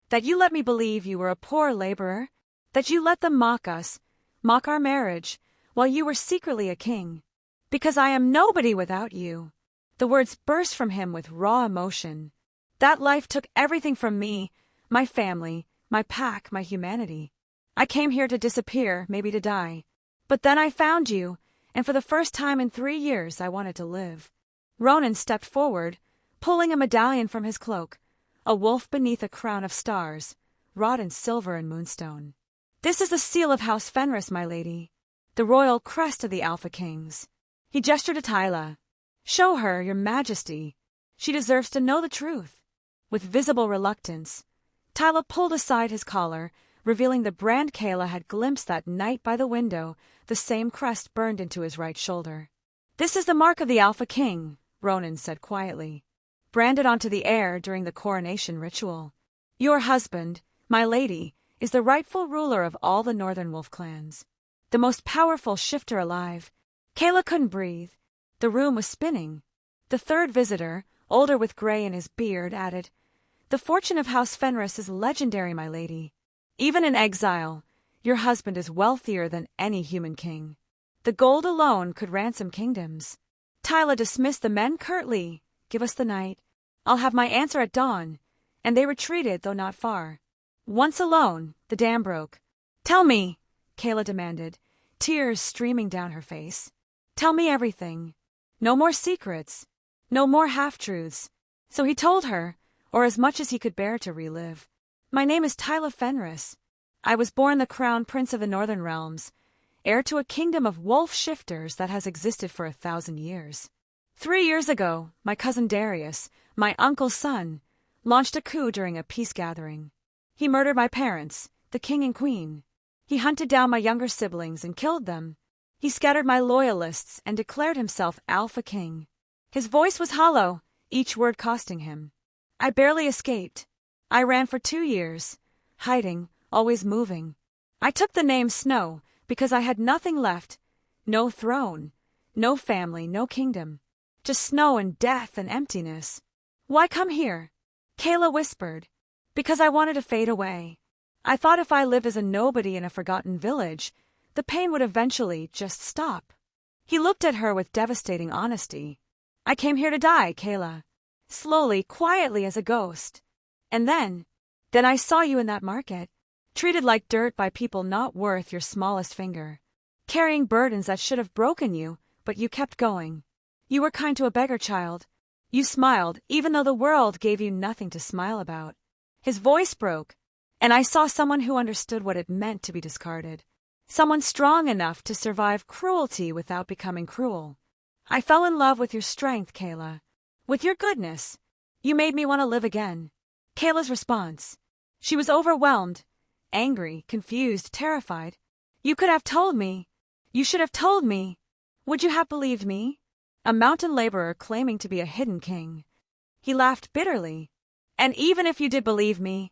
That you let me believe you were a poor laborer? That you let them mock us, mock our marriage, while you were secretly a king? Because I am nobody without you. The words burst from him with raw emotion. That life took everything from me, my family, my pack, my humanity. I came here to disappear, maybe to die. But then I found you, and for the first time in 3 years I wanted to live. Ronan stepped forward, pulling a medallion from his cloak, a wolf beneath a crown of stars, wrought in silver and moonstone. This is the seal of House Fenris, my lady, the royal crest of the Alpha Kings. He gestured to Tyla. Show her, your majesty. She deserves to know the truth. With visible reluctance, Tyla pulled aside his collar, revealing the brand Kayla had glimpsed that night by the window, the same crest burned into his right shoulder. This is the mark of the Alpha King, Ronan said quietly, branded onto the heir during the coronation ritual. Your husband, my lady, is the rightful ruler of all the Northern Wolf clans. The most powerful shifter alive. Kayla couldn't breathe. The room was spinning. The third visitor, older with gray in his beard, added, The fortune of House Fenris is legendary, my lady. Even in exile, your husband is wealthier than any human king. The gold alone could ransom kingdoms. Tyla dismissed the men curtly. Give us the night. I'll have my answer at dawn. And they retreated, though not far. Once alone, the dam broke. Tell me, Kayla demanded, tears streaming down her face. Tell me everything. No more secrets. No more half-truths. So he told her, or as much as he could bear to relive. My name is Tyla Fenris. I was born the crown prince of the Northern Realms, heir to a kingdom of wolf shifters that has existed for 1,000 years. 3 years ago, my cousin Darius, my uncle's son, launched a coup during a peace gathering. He murdered my parents, the king and queen. He hunted down my younger siblings and killed them. He scattered my loyalists and declared himself Alpha King. His voice was hollow, each word costing him. I barely escaped. I ran for 2 years, hiding, always moving. I took the name Snow because I had nothing left. No throne, no family, no kingdom. Just snow and death and emptiness. Why come here? Kayla whispered. Because I wanted to fade away. I thought if I lived as a nobody in a forgotten village, the pain would eventually just stop. He looked at her with devastating honesty. I came here to die, Kayla. Slowly, quietly as a ghost. And then I saw you in that market, treated like dirt by people not worth your smallest finger. Carrying burdens that should have broken you, but you kept going. You were kind to a beggar child. You smiled, even though the world gave you nothing to smile about. His voice broke, and I saw someone who understood what it meant to be discarded. Someone strong enough to survive cruelty without becoming cruel. I fell in love with your strength, Kayla. With your goodness. You made me want to live again. Kayla's response. She was overwhelmed, angry, confused, terrified. You could have told me. You should have told me. Would you have believed me? A mountain laborer claiming to be a hidden king. He laughed bitterly. And even if you did believe me,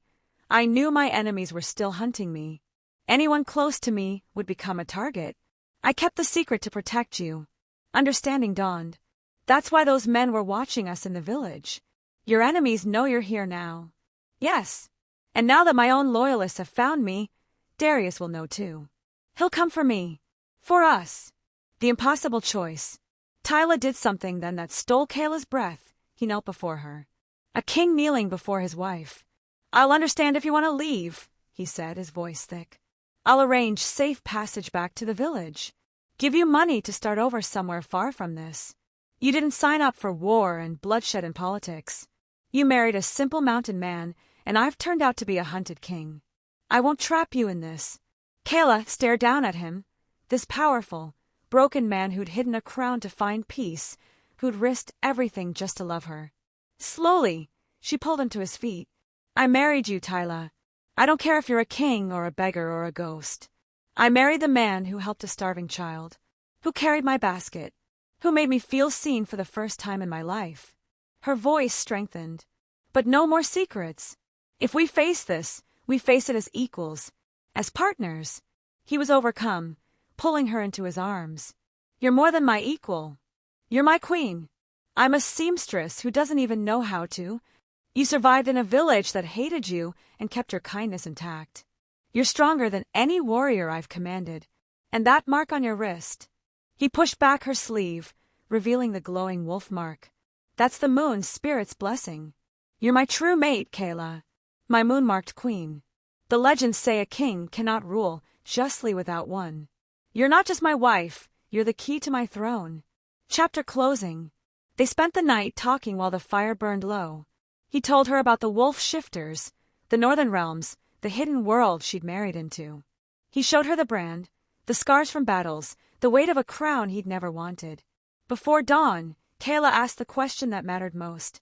I knew my enemies were still hunting me. Anyone close to me would become a target. I kept the secret to protect you. Understanding dawned. That's why those men were watching us in the village. Your enemies know you're here now. Yes. And now that my own loyalists have found me, Darius will know too. He'll come for me. For us. The impossible choice. Tyla did something then that stole Kayla's breath. He knelt before her. A king kneeling before his wife. I'll understand if you want to leave, he said, his voice thick. I'll arrange safe passage back to the village. Give you money to start over somewhere far from this. You didn't sign up for war and bloodshed in politics. You married a simple mountain man, and I've turned out to be a hunted king. I won't trap you in this. Kayla stared down at him. This powerful, broken man who'd hidden a crown to find peace, who'd risked everything just to love her. Slowly, she pulled him to his feet. I married you, Tyla. I don't care if you're a king or a beggar or a ghost. I married the man who helped a starving child, who carried my basket, who made me feel seen for the first time in my life. Her voice strengthened. But no more secrets. If we face this, we face it as equals, as partners. He was overcome, pulling her into his arms. You're more than my equal. You're my queen. I'm a seamstress who doesn't even know how to. You survived in a village that hated you and kept your kindness intact. You're stronger than any warrior I've commanded. And that mark on your wrist. He pushed back her sleeve, revealing the glowing wolf mark. That's the moon's spirit's blessing. You're my true mate, Kayla. My moon-marked queen. The legends say a king cannot rule justly without one. You're not just my wife, you're the key to my throne. Chapter closing. They spent the night talking while the fire burned low. He told her about the wolf shifters, the northern realms, the hidden world she'd married into. He showed her the brand, the scars from battles, the weight of a crown he'd never wanted. Before dawn, Kayla asked the question that mattered most.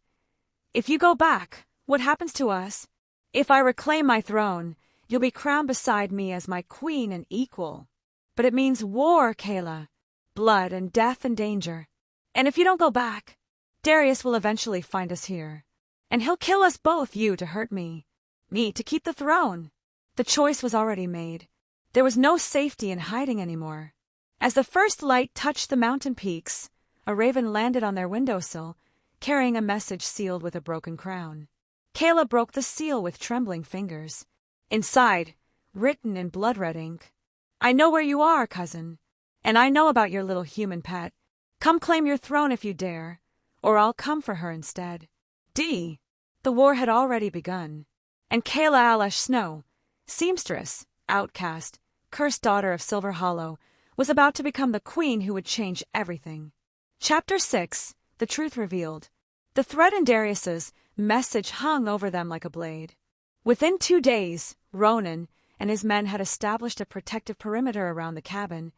If you go back, what happens to us? If I reclaim my throne, you'll be crowned beside me as my queen and equal. But it means war, Kayla. Blood and death and danger. And if you don't go back, Darius will eventually find us here. And he'll kill us both, you to hurt me. Me to keep the throne. The choice was already made. There was no safety in hiding anymore. As the first light touched the mountain peaks, a raven landed on their windowsill, carrying a message sealed with a broken crown. Kayla broke the seal with trembling fingers. Inside, written in blood-red ink, I know where you are, cousin, and I know about your little human pet. Come claim your throne if you dare, or I'll come for her instead. D. The war had already begun, and Kayla Alash Snow, seamstress, outcast, cursed daughter of Silver Hollow, was about to become the queen who would change everything. Chapter 6. The Truth Revealed. The threat in Darius's message hung over them like a blade. Within 2 days, Ronan and his men had established a protective perimeter around the cabin,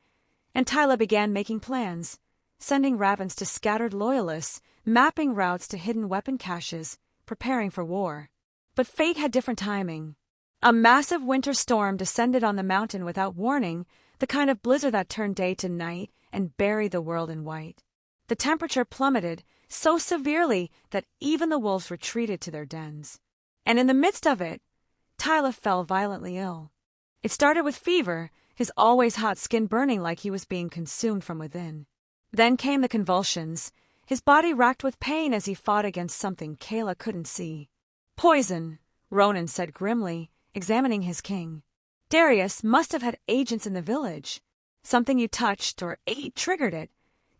and Tyla began making plans, sending ravens to scattered loyalists, mapping routes to hidden weapon caches, preparing for war. But fate had different timing. A massive winter storm descended on the mountain without warning, the kind of blizzard that turned day to night and buried the world in white. The temperature plummeted so severely that even the wolves retreated to their dens. And in the midst of it, Tyla fell violently ill. It started with fever, his always hot skin burning like he was being consumed from within. Then came the convulsions, his body racked with pain as he fought against something Kayla couldn't see. Poison, Ronan said grimly, examining his king. Darius must have had agents in the village. Something you touched or ate triggered it,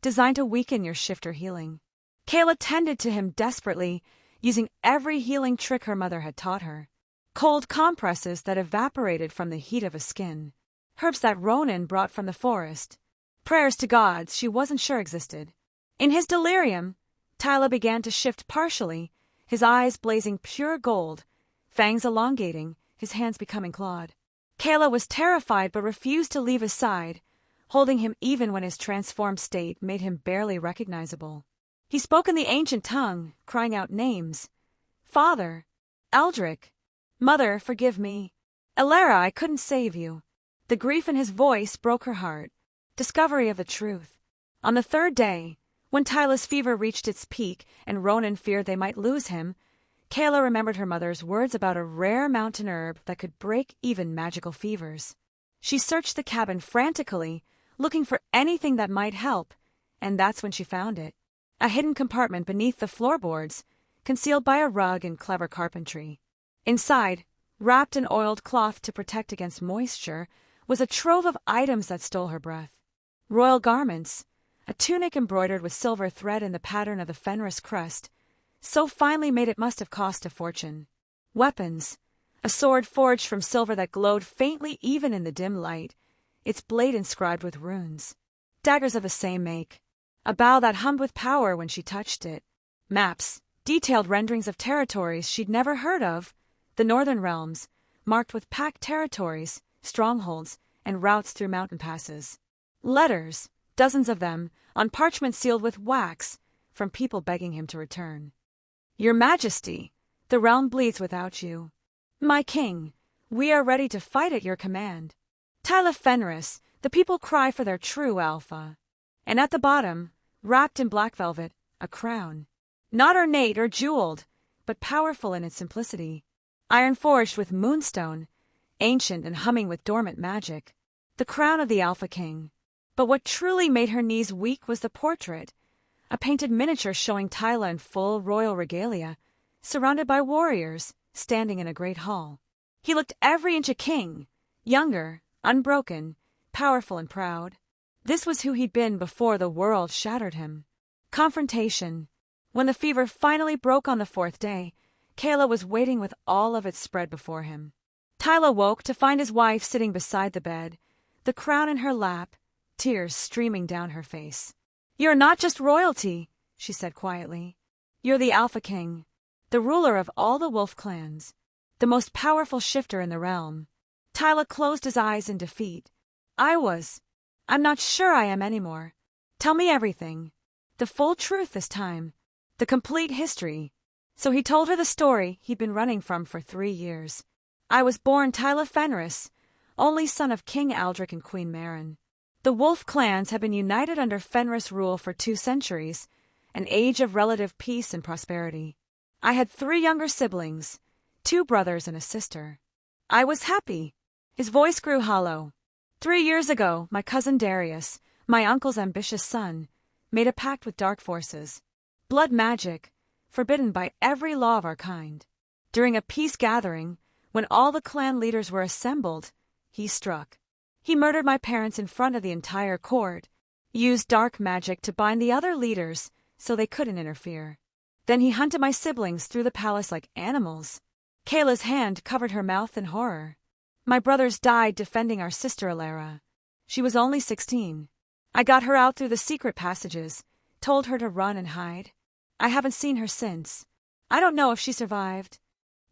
designed to weaken your shifter healing. Kayla tended to him desperately, using every healing trick her mother had taught her. Cold compresses that evaporated from the heat of his skin. Herbs that Ronan brought from the forest. Prayers to gods she wasn't sure existed. In his delirium, Tyla began to shift partially, his eyes blazing pure gold, fangs elongating, his hands becoming clawed. Kayla was terrified but refused to leave his side, holding him even when his transformed state made him barely recognizable. He spoke in the ancient tongue, crying out names. Father, Eldrick, Mother, forgive me. Elara, I couldn't save you. The grief in his voice broke her heart. Discovery of the truth. On the third day, when Tyla's fever reached its peak and Ronan feared they might lose him, Kayla remembered her mother's words about a rare mountain herb that could break even magical fevers. She searched the cabin frantically, looking for anything that might help, and that's when she found it. A hidden compartment beneath the floorboards, concealed by a rug and clever carpentry. Inside, wrapped in oiled cloth to protect against moisture, was a trove of items that stole her breath. Royal garments, a tunic embroidered with silver thread in the pattern of the Fenris crest, so finely made it must have cost a fortune. Weapons, a sword forged from silver that glowed faintly even in the dim light, its blade inscribed with runes. Daggers of the same make. A bow that hummed with power when she touched it. Maps, detailed renderings of territories she'd never heard of, the northern realms, marked with packed territories, strongholds, and routes through mountain passes. Letters, dozens of them, on parchment sealed with wax, from people begging him to return. Your Majesty, the realm bleeds without you. My king, we are ready to fight at your command. Tyla Fenris, the people cry for their true alpha. And at the bottom, wrapped in black velvet, a crown. Not ornate or jeweled, but powerful in its simplicity. Iron forged with moonstone, ancient and humming with dormant magic. The crown of the Alpha King. But what truly made her knees weak was the portrait, a painted miniature showing Tyla in full royal regalia, surrounded by warriors, standing in a great hall. He looked every inch a king, younger, unbroken, powerful and proud. This was who he'd been before the world shattered him. Confrontation. When the fever finally broke on the fourth day, Kayla was waiting with all of it spread before him. Tyla woke to find his wife sitting beside the bed, the crown in her lap, tears streaming down her face. You're not just royalty, she said quietly. You're the Alpha King, the ruler of all the wolf clans, the most powerful shifter in the realm. Tyla closed his eyes in defeat. I'm not sure I am anymore. Tell me everything. The full truth this time. The complete history. So he told her the story he'd been running from for 3 years. I was born Tyla Fenris, only son of King Aldrich and Queen Maren. The wolf clans had been united under Fenris rule for 2 centuries, an age of relative peace and prosperity. I had 3 younger siblings, 2 brothers and a sister. I was happy. His voice grew hollow. 3 years ago, my cousin Darius, my uncle's ambitious son, made a pact with dark forces. Blood magic, forbidden by every law of our kind. During a peace gathering, when all the clan leaders were assembled, he struck. He murdered my parents in front of the entire court, used dark magic to bind the other leaders so they couldn't interfere. Then he hunted my siblings through the palace like animals. Kayla's hand covered her mouth in horror. My brothers died defending our sister Alara. She was only 16. I got her out through the secret passages, told her to run and hide. I haven't seen her since. I don't know if she survived.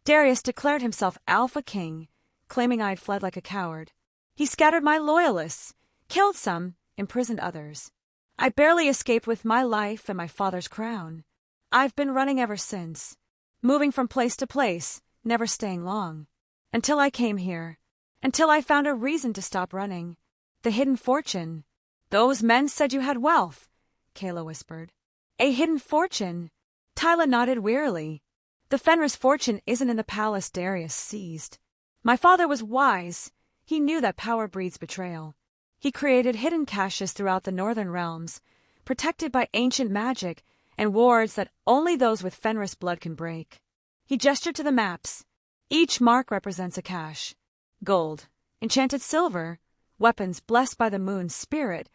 Darius declared himself Alpha King, claiming I had fled like a coward. He scattered my loyalists, killed some, imprisoned others. I barely escaped with my life and my father's crown. I've been running ever since, moving from place to place, never staying long. Until I came here. Until I found a reason to stop running. The hidden fortune. Those men said you had wealth, Kayla whispered. A hidden fortune. Tyla nodded wearily. The Fenris fortune isn't in the palace Darius seized. My father was wise. He knew that power breeds betrayal. He created hidden caches throughout the northern realms, protected by ancient magic and wards that only those with Fenris blood can break. He gestured to the maps. Each mark represents a cache. Gold, enchanted silver, weapons blessed by the moon's spirit,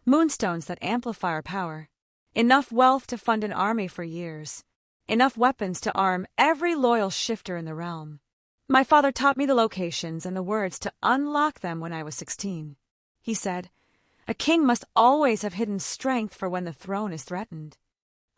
moonstones that amplify our power. Enough wealth to fund an army for years. Enough weapons to arm every loyal shifter in the realm. My father taught me the locations and the words to unlock them when I was 16. He said, a king must always have hidden strength for when the throne is threatened.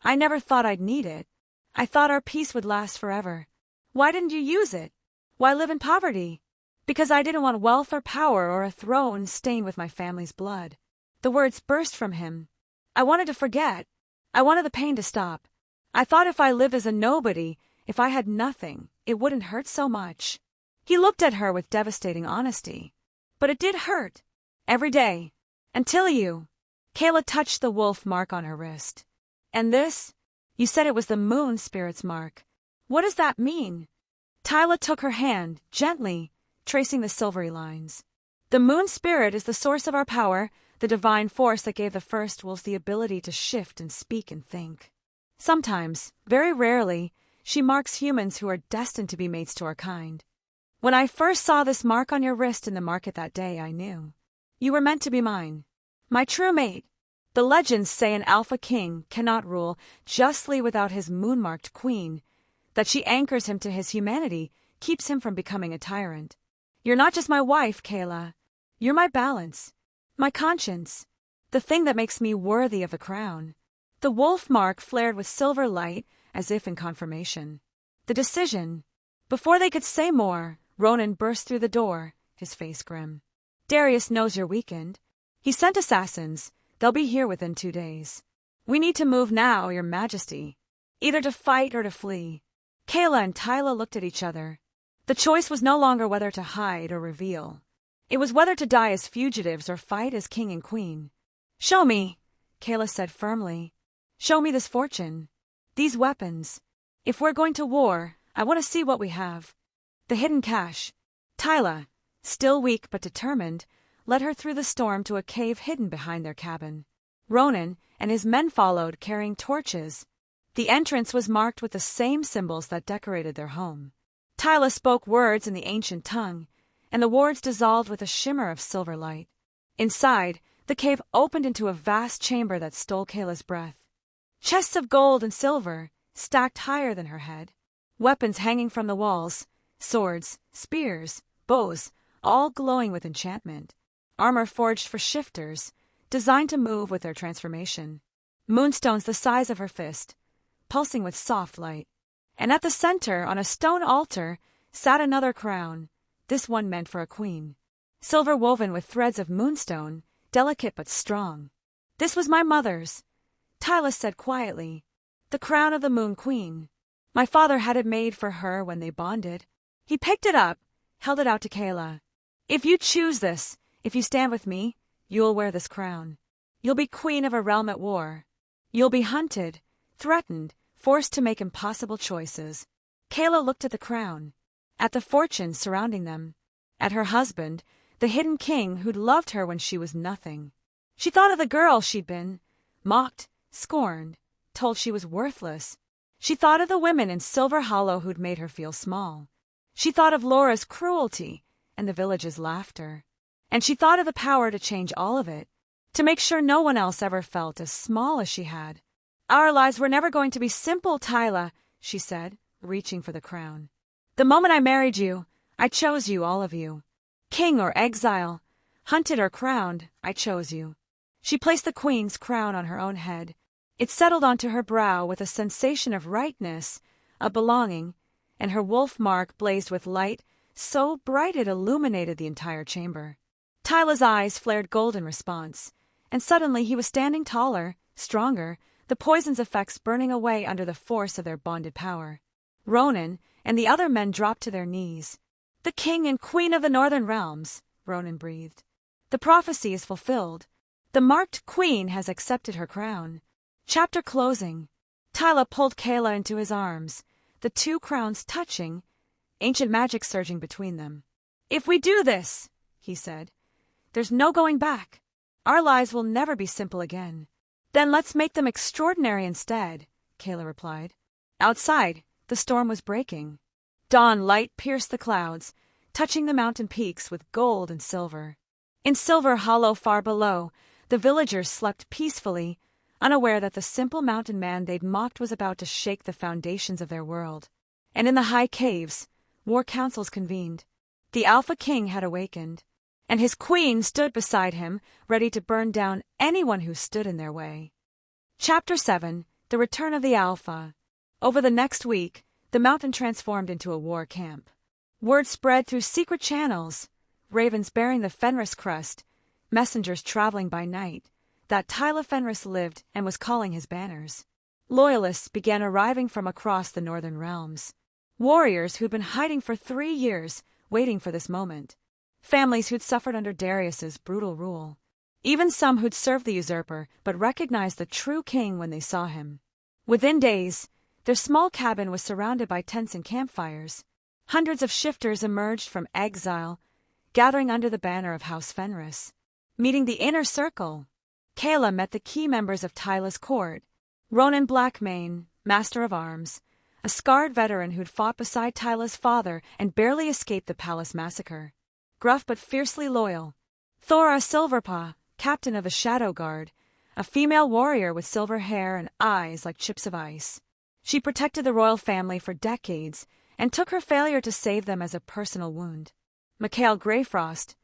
I never thought I'd need it. I thought our peace would last forever. Why didn't you use it? Why live in poverty? Because I didn't want wealth or power or a throne stained with my family's blood. The words burst from him. I wanted to forget. I wanted the pain to stop. I thought if I lived as a nobody, if I had nothing, it wouldn't hurt so much. He looked at her with devastating honesty. But it did hurt. Every day. Until you. Kayla touched the wolf mark on her wrist. And this? You said it was the moon spirit's mark. What does that mean? Tyla took her hand, gently, tracing the silvery lines. The moon spirit is the source of our power, the divine force that gave the first wolves the ability to shift and speak and think. Sometimes, very rarely, she marks humans who are destined to be mates to our kind. When I first saw this mark on your wrist in the market that day, I knew. You were meant to be mine. My true mate. The legends say an Alpha King cannot rule justly without his moon-marked queen, that she anchors him to his humanity, keeps him from becoming a tyrant. You're not just my wife, Kayla. You're my balance, my conscience, the thing that makes me worthy of the crown. The wolf mark flared with silver light, as if in confirmation. The decision. Before they could say more, Ronan burst through the door, his face grim. Darius knows you're weakened. He sent assassins, They'll be here within 2 days. We need to move now, Your Majesty. Either to fight or to flee. Kayla and Tyla looked at each other. The choice was no longer whether to hide or reveal. It was whether to die as fugitives or fight as king and queen. Show me, Kayla said firmly. Show me this fortune. These weapons. If we're going to war, I want to see what we have. The hidden cache. Tyla, still weak but determined, led her through the storm to a cave hidden behind their cabin. Ronan and his men followed, carrying torches. The entrance was marked with the same symbols that decorated their home. Tyla spoke words in the ancient tongue, and the words dissolved with a shimmer of silver light. Inside, the cave opened into a vast chamber that stole Kayla's breath. Chests of gold and silver, stacked higher than her head. Weapons hanging from the walls, swords, spears, bows, all glowing with enchantment. Armor forged for shifters, designed to move with their transformation. Moonstones the size of her fist, pulsing with soft light. And at the center, on a stone altar, sat another crown, this one meant for a queen. Silver woven with threads of moonstone, delicate but strong. This was my mother's, Tyla said quietly. The crown of the Moon Queen. My father had it made for her when they bonded. He picked it up, held it out to Kayla. If you choose this, if you stand with me, you'll wear this crown. You'll be queen of a realm at war. You'll be hunted, threatened, forced to make impossible choices. Kayla looked at the crown, at the fortunes surrounding them, at her husband, the hidden king who'd loved her when she was nothing. She thought of the girl she'd been, mocked, scorned, told she was worthless. She thought of the women in Silver Hollow who'd made her feel small. She thought of Laura's cruelty and the village's laughter. And she thought of the power to change all of it, to make sure no one else ever felt as small as she had. Our lives were never going to be simple, Tyla, she said, reaching for the crown. The moment I married you, I chose you, all of you. King or exile, hunted or crowned, I chose you. She placed the queen's crown on her own head. It settled onto her brow with a sensation of rightness, of belonging, and her wolf mark blazed with light so bright it illuminated the entire chamber. Tyla's eyes flared gold in response, and suddenly he was standing taller, stronger, the poison's effects burning away under the force of their bonded power. Ronan and the other men dropped to their knees. The king and queen of the northern realms, Ronan breathed. The prophecy is fulfilled. The marked queen has accepted her crown. Chapter closing. Tyla pulled Kayla into his arms, the two crowns touching, ancient magic surging between them. If we do this, he said, there's no going back. Our lives will never be simple again. Then let's make them extraordinary instead, Kayla replied. Outside, the storm was breaking. Dawn light pierced the clouds, touching the mountain peaks with gold and silver. In Silver Hollow far below, the villagers slept peacefully, unaware that the simple mountain man they'd mocked was about to shake the foundations of their world. And in the high caves, war councils convened. The Alpha King had awakened, and his queen stood beside him, ready to burn down anyone who stood in their way. Chapter 7. The Return of the Alpha. Over the next week, the mountain transformed into a war camp. Word spread through secret channels, ravens bearing the Fenris crest, messengers traveling by night, that Tyla Fenris lived and was calling his banners. Loyalists began arriving from across the northern realms. Warriors who'd been hiding for 3 years, waiting for this moment. Families who'd suffered under Darius's brutal rule. Even some who'd served the usurper but recognized the true king when they saw him. Within days, their small cabin was surrounded by tents and campfires. Hundreds of shifters emerged from exile, gathering under the banner of House Fenris. Meeting the inner circle, Kayla met the key members of Tyla's court. Ronan Blackmane, Master of Arms, a scarred veteran who'd fought beside Tyla's father and barely escaped the palace massacre. Gruff but fiercely loyal. Thora Silverpaw, captain of the Shadow Guard, a female warrior with silver hair and eyes like chips of ice. She protected the royal family for decades and took her failure to save them as a personal wound. Mikhail Greyfrost,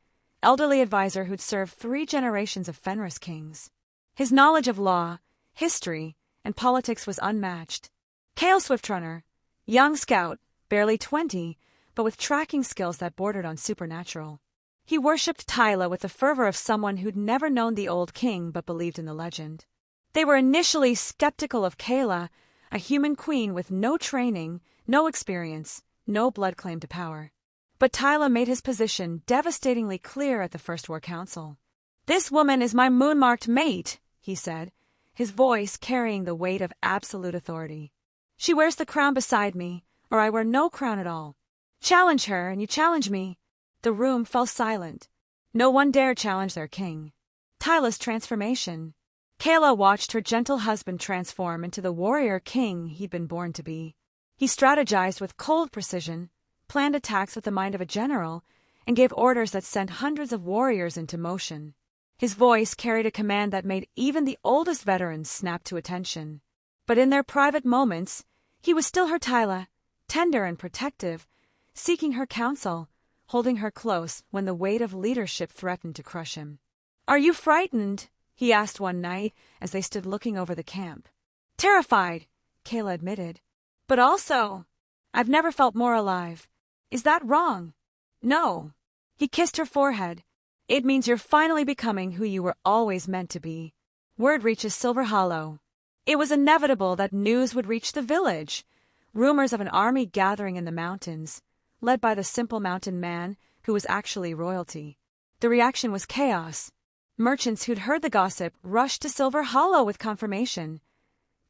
elderly advisor who'd served 3 generations of Fenris kings. His knowledge of law, history, and politics was unmatched. Kale Swiftrunner, young scout, barely 20, but with tracking skills that bordered on supernatural. He worshipped Tyla with the fervor of someone who'd never known the old king but believed in the legend. They were initially skeptical of Kayla, a human queen with no training, no experience, no blood claim to power. But Tyla made his position devastatingly clear at the First War Council. "This woman is my moon-marked mate," he said, his voice carrying the weight of absolute authority. "She wears the crown beside me, or I wear no crown at all. Challenge her, and you challenge me." The room fell silent. No one dared challenge their king. Tyla's transformation. Kayla watched her gentle husband transform into the warrior king he'd been born to be. He strategized with cold precision, planned attacks with the mind of a general, and gave orders that sent hundreds of warriors into motion. His voice carried a command that made even the oldest veterans snap to attention. But in their private moments, he was still her Tyla, tender and protective, seeking her counsel, holding her close when the weight of leadership threatened to crush him. "Are you frightened?" he asked one night as they stood looking over the camp. "Terrified," Kayla admitted. "But also, I've never felt more alive. Is that wrong?" "No." He kissed her forehead. "It means you're finally becoming who you were always meant to be." Word reaches Silver Hollow. It was inevitable that news would reach the village. Rumors of an army gathering in the mountains, led by the simple mountain man who was actually royalty. The reaction was chaos. Merchants who'd heard the gossip rushed to Silver Hollow with confirmation.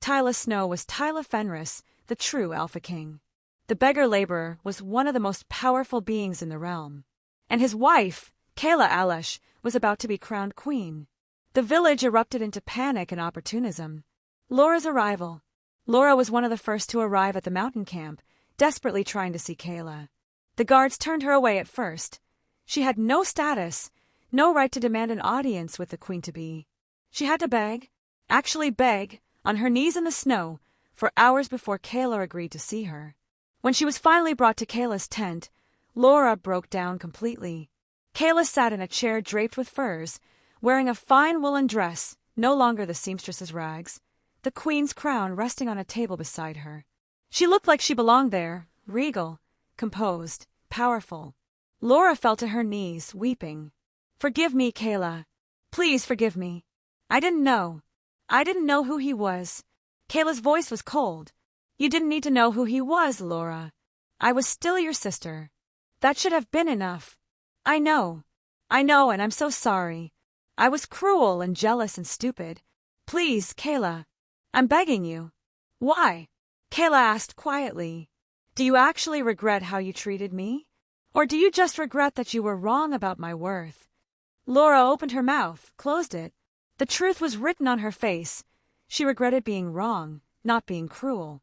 Tyla Snow was Tyla Fenris, the true Alpha King. The beggar laborer was one of the most powerful beings in the realm. And his wife, Kayla Alash, was about to be crowned queen. The village erupted into panic and opportunism. Laura's arrival. Laura was one of the first to arrive at the mountain camp, desperately trying to see Kayla. The guards turned her away at first. She had no status, no right to demand an audience with the queen-to-be. She had to beg, actually beg, on her knees in the snow, for hours before Kayla agreed to see her. When she was finally brought to Kayla's tent, Laura broke down completely. Kayla sat in a chair draped with furs, wearing a fine woolen dress, no longer the seamstress's rags, the queen's crown resting on a table beside her. She looked like she belonged there, regal, composed, powerful. Laura fell to her knees, weeping. "Forgive me, Kayla. Please forgive me. I didn't know. I didn't know who he was." Kayla's voice was cold. "You didn't need to know who he was, Laura. I was still your sister. That should have been enough. I know, and I'm so sorry. I was cruel and jealous and stupid. Please, Kayla, I'm begging you." "Why?" Kayla asked quietly. "Do you actually regret how you treated me? Or do you just regret that you were wrong about my worth?" Laura opened her mouth, closed it. The truth was written on her face. She regretted being wrong, not being cruel.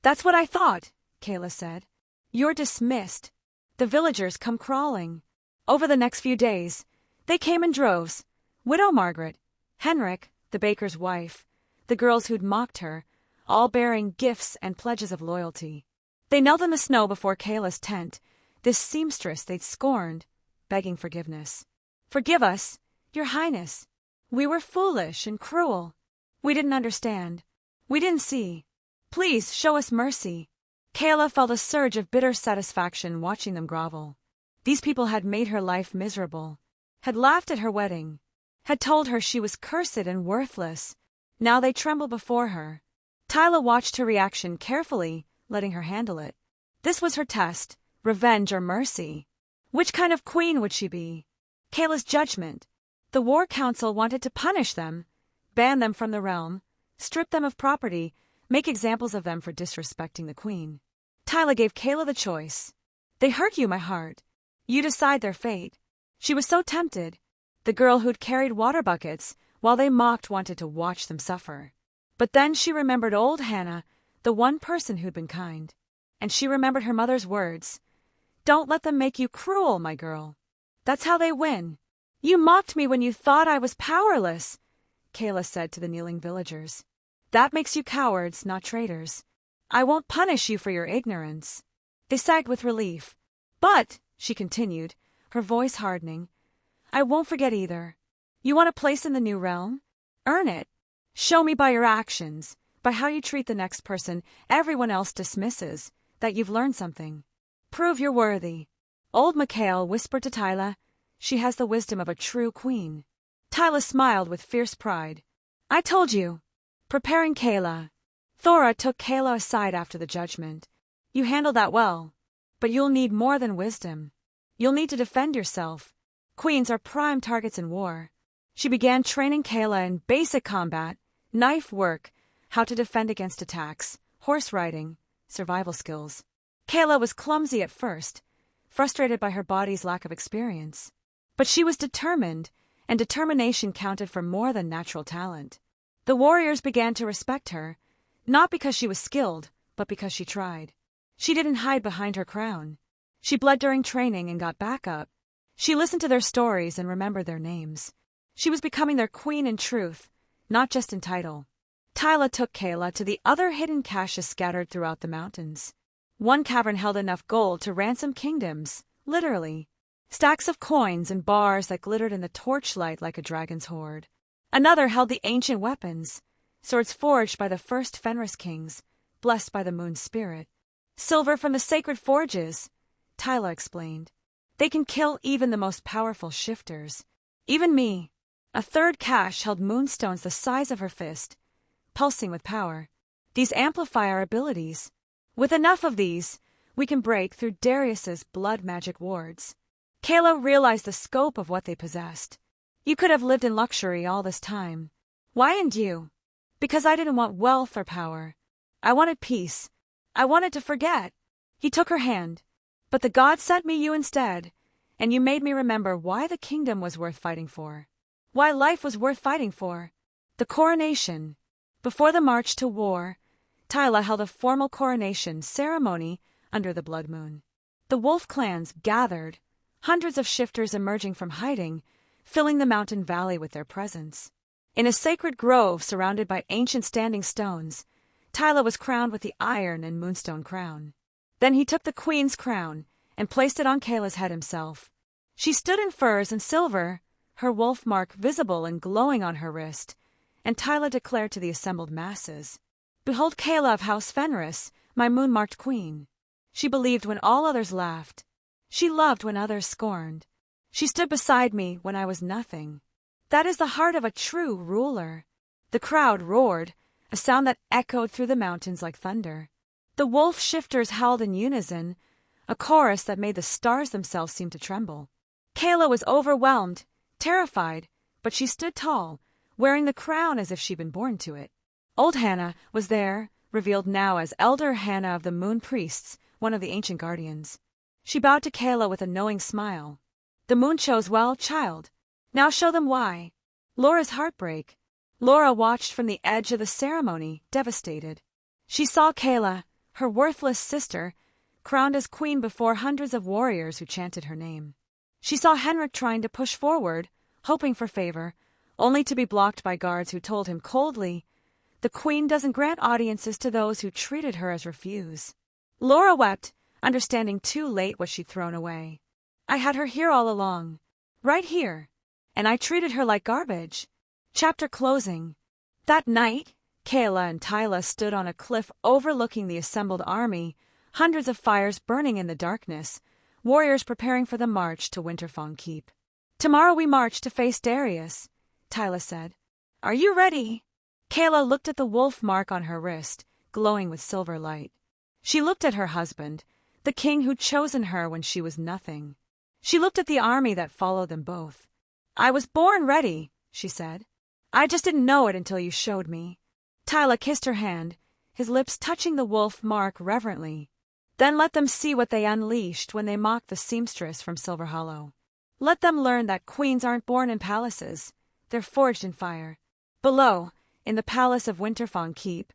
"That's what I thought," Kayla said. "You're dismissed. The villagers come crawling." Over the next few days, they came in droves. Widow Margaret, Henrik, the baker's wife, the girls who'd mocked her, all bearing gifts and pledges of loyalty. They knelt in the snow before Kayla's tent, this seamstress they'd scorned, begging forgiveness. "Forgive us, Your Highness. We were foolish and cruel. We didn't understand. We didn't see. Please show us mercy." Kayla felt a surge of bitter satisfaction watching them grovel. These people had made her life miserable, had laughed at her wedding, had told her she was cursed and worthless. Now they trembled before her. Tyla watched her reaction carefully, letting her handle it. This was her test, revenge or mercy. Which kind of queen would she be? Kayla's judgment. The War Council wanted to punish them, ban them from the realm, strip them of property, make examples of them for disrespecting the queen. Tyla gave Kayla the choice. "They hurt you, my heart. You decide their fate." She was so tempted. The girl who'd carried water buckets while they mocked wanted to watch them suffer. But then she remembered old Hannah, the one person who'd been kind. And she remembered her mother's words. "Don't let them make you cruel, my girl. That's how they win. You mocked me when you thought I was powerless," Kayla said to the kneeling villagers. "That makes you cowards, not traitors. I won't punish you for your ignorance." They sagged with relief. "But," she continued, her voice hardening, "I won't forget either. You want a place in the new realm? Earn it. Show me by your actions, by how you treat the next person everyone else dismisses, that you've learned something. Prove you're worthy." Old Mikhail whispered to Tyla, She has the wisdom of a true queen. Tyla smiled with fierce pride. I told you. Preparing Kayla. Thora took Kayla aside after the judgment. You handled that well. But you'll need more than wisdom. You'll need to defend yourself. Queens are prime targets in war. She began training Kayla in basic combat, knife work, how to defend against attacks, horse riding, survival skills. Kayla was clumsy at first, frustrated by her body's lack of experience. But she was determined, and determination counted for more than natural talent. The warriors began to respect her, not because she was skilled, but because she tried. She didn't hide behind her crown. She bled during training and got back up. She listened to their stories and remembered their names. She was becoming their queen in truth, not just in title. Tyla took Kayla to the other hidden caches scattered throughout the mountains. One cavern held enough gold to ransom kingdoms, literally. Stacks of coins and bars that glittered in the torchlight like a dragon's hoard. Another held the ancient weapons, swords forged by the first Fenris kings, blessed by the moon's spirit. Silver from the sacred forges, Tyla explained. They can kill even the most powerful shifters. Even me. A third cache held moonstones the size of her fist, pulsing with power. These amplify our abilities. With enough of these, we can break through Darius's blood magic wards. Kayla realized the scope of what they possessed. You could have lived in luxury all this time. Why didn't you? Because I didn't want wealth or power. I wanted peace. I wanted to forget. He took her hand. But the gods sent me you instead, and you made me remember why the kingdom was worth fighting for. Why life was worth fighting for. The coronation. Before the march to war, Tyla held a formal coronation ceremony under the blood moon. The wolf clans gathered, hundreds of shifters emerging from hiding, filling the mountain valley with their presence. In a sacred grove surrounded by ancient standing stones, Tyla was crowned with the iron and moonstone crown. Then he took the queen's crown and placed it on Kayla's head himself. She stood in furs and silver, her wolf mark visible and glowing on her wrist, and Tyla declared to the assembled masses, Behold Kayla of House Fenris, my moon-marked queen. She believed when all others laughed. She loved when others scorned. She stood beside me when I was nothing. That is the heart of a true ruler. The crowd roared, a sound that echoed through the mountains like thunder. The wolf shifters howled in unison, a chorus that made the stars themselves seem to tremble. Kayla was overwhelmed, terrified, but she stood tall, wearing the crown as if she'd been born to it. Old Hannah was there, revealed now as Elder Hannah of the Moon Priests, one of the ancient guardians. She bowed to Kayla with a knowing smile. The moon chose well, child. Now show them why. Laura's heartbreak. Laura watched from the edge of the ceremony, devastated. She saw Kayla, her worthless sister, crowned as queen before hundreds of warriors who chanted her name. She saw Henrik trying to push forward, hoping for favor, only to be blocked by guards who told him coldly, the queen doesn't grant audiences to those who treated her as refuse. Laura wept, understanding too late what she'd thrown away. I had her here all along, right here, and I treated her like garbage. Chapter closing. That night, Kayla and Tyla stood on a cliff overlooking the assembled army, hundreds of fires burning in the darkness, warriors preparing for the march to Winterfang Keep. Tomorrow we march to face Darius, Tyla said. Are you ready? Kayla looked at the wolf mark on her wrist, glowing with silver light. She looked at her husband, the king who'd chosen her when she was nothing. She looked at the army that followed them both. I was born ready, she said. I just didn't know it until you showed me. Tyla kissed her hand, his lips touching the wolf mark reverently. Then let them see what they unleashed when they mocked the seamstress from Silver Hollow. Let them learn that queens aren't born in palaces. They're forged in fire. Below, in the palace of Winterfang Keep,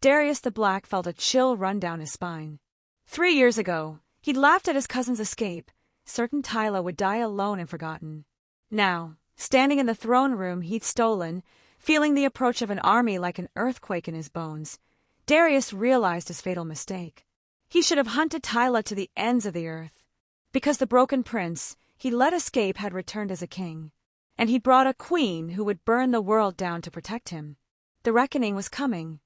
Darius the Black felt a chill run down his spine. 3 years ago, he'd laughed at his cousin's escape, certain Tyla would die alone and forgotten. Now, standing in the throne room he'd stolen, feeling the approach of an army like an earthquake in his bones, Darius realized his fatal mistake. He should have hunted Tyla to the ends of the earth. Because the broken prince he let escape had returned as a king, and he'd brought a queen who would burn the world down to protect him. The reckoning was coming.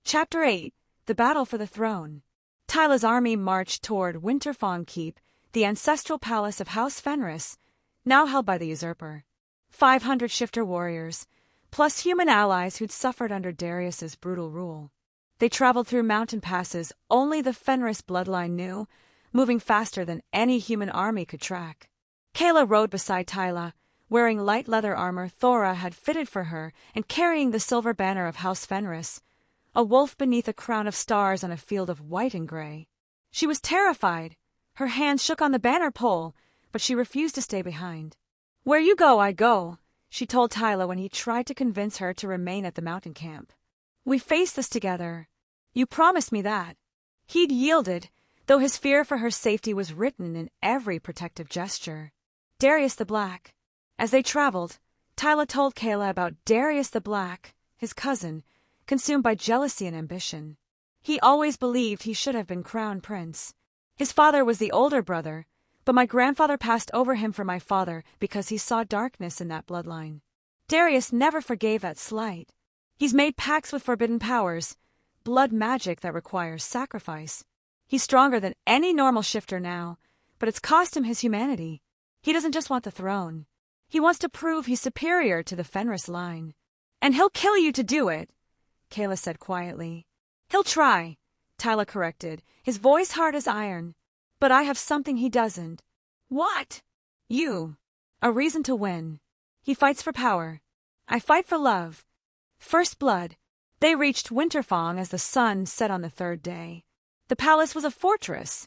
Chapter 8. The Battle for the Throne. Tyla's army marched toward Winterfang Keep, the ancestral palace of House Fenris, now held by the usurper. 500 shifter warriors, plus human allies who'd suffered under Darius's brutal rule. They traveled through mountain passes only the Fenris bloodline knew, moving faster than any human army could track. Kayla rode beside Tyla, wearing light leather armor Thora had fitted for her and carrying the silver banner of House Fenris, a wolf beneath a crown of stars on a field of white and gray. She was terrified. Her hands shook on the banner pole, but she refused to stay behind. "Where you go, I go," she told Tyla when he tried to convince her to remain at the mountain camp. "We face this together. You promised me that." He'd yielded, though his fear for her safety was written in every protective gesture. Darius the Black. As they traveled, Tyla told Kayla about Darius the Black, his cousin, consumed by jealousy and ambition. He always believed he should have been crown prince. His father was the older brother, but my grandfather passed over him for my father because he saw darkness in that bloodline. Darius never forgave that slight. He's made pacts with forbidden powers, blood magic that requires sacrifice. He's stronger than any normal shifter now, but it's cost him his humanity. He doesn't just want the throne. He wants to prove he's superior to the Fenris line. "And he'll kill you to do it," Kayla said quietly. "He'll try," Tyla corrected, his voice hard as iron. "But I have something he doesn't." "What?" "You. A reason to win. He fights for power. I fight for love. First blood." They reached Winterfang as the sun set on the third day. The palace was a fortress.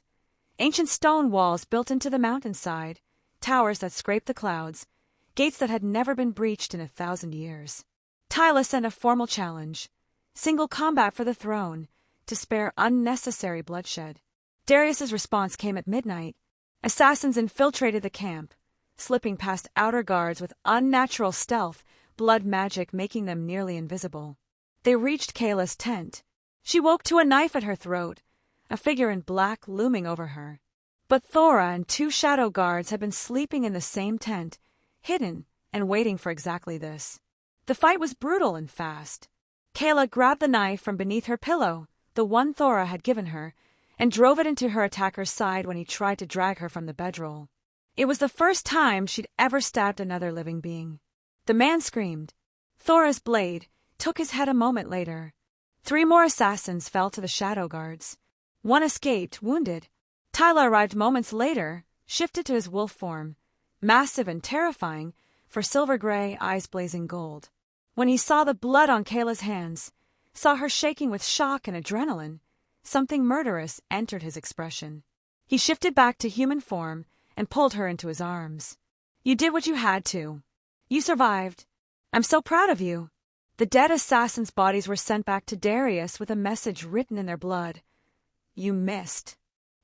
Ancient stone walls built into the mountainside, towers that scraped the clouds, gates that had never been breached in 1,000 years. Tyla sent a formal challenge. Single combat for the throne, to spare unnecessary bloodshed. Darius's response came at midnight. Assassins infiltrated the camp, slipping past outer guards with unnatural stealth, blood magic making them nearly invisible. They reached Kayla's tent. She woke to a knife at her throat, a figure in black looming over her. But Thora and 2 shadow guards had been sleeping in the same tent, hidden and waiting for exactly this. The fight was brutal and fast. Kayla grabbed the knife from beneath her pillow, the one Thora had given her, and drove it into her attacker's side when he tried to drag her from the bedroll. It was the first time she'd ever stabbed another living being. The man screamed. Thora's blade took his head a moment later. 3 more assassins fell to the shadow guards. 1 escaped, wounded. Tyla arrived moments later, shifted to his wolf form, massive and terrifying, for silver gray, eyes blazing gold. When he saw the blood on Kayla's hands, saw her shaking with shock and adrenaline, something murderous entered his expression. He shifted back to human form and pulled her into his arms. "You did what you had to. You survived. I'm so proud of you." The dead assassins' bodies were sent back to Darius with a message written in their blood. "You missed."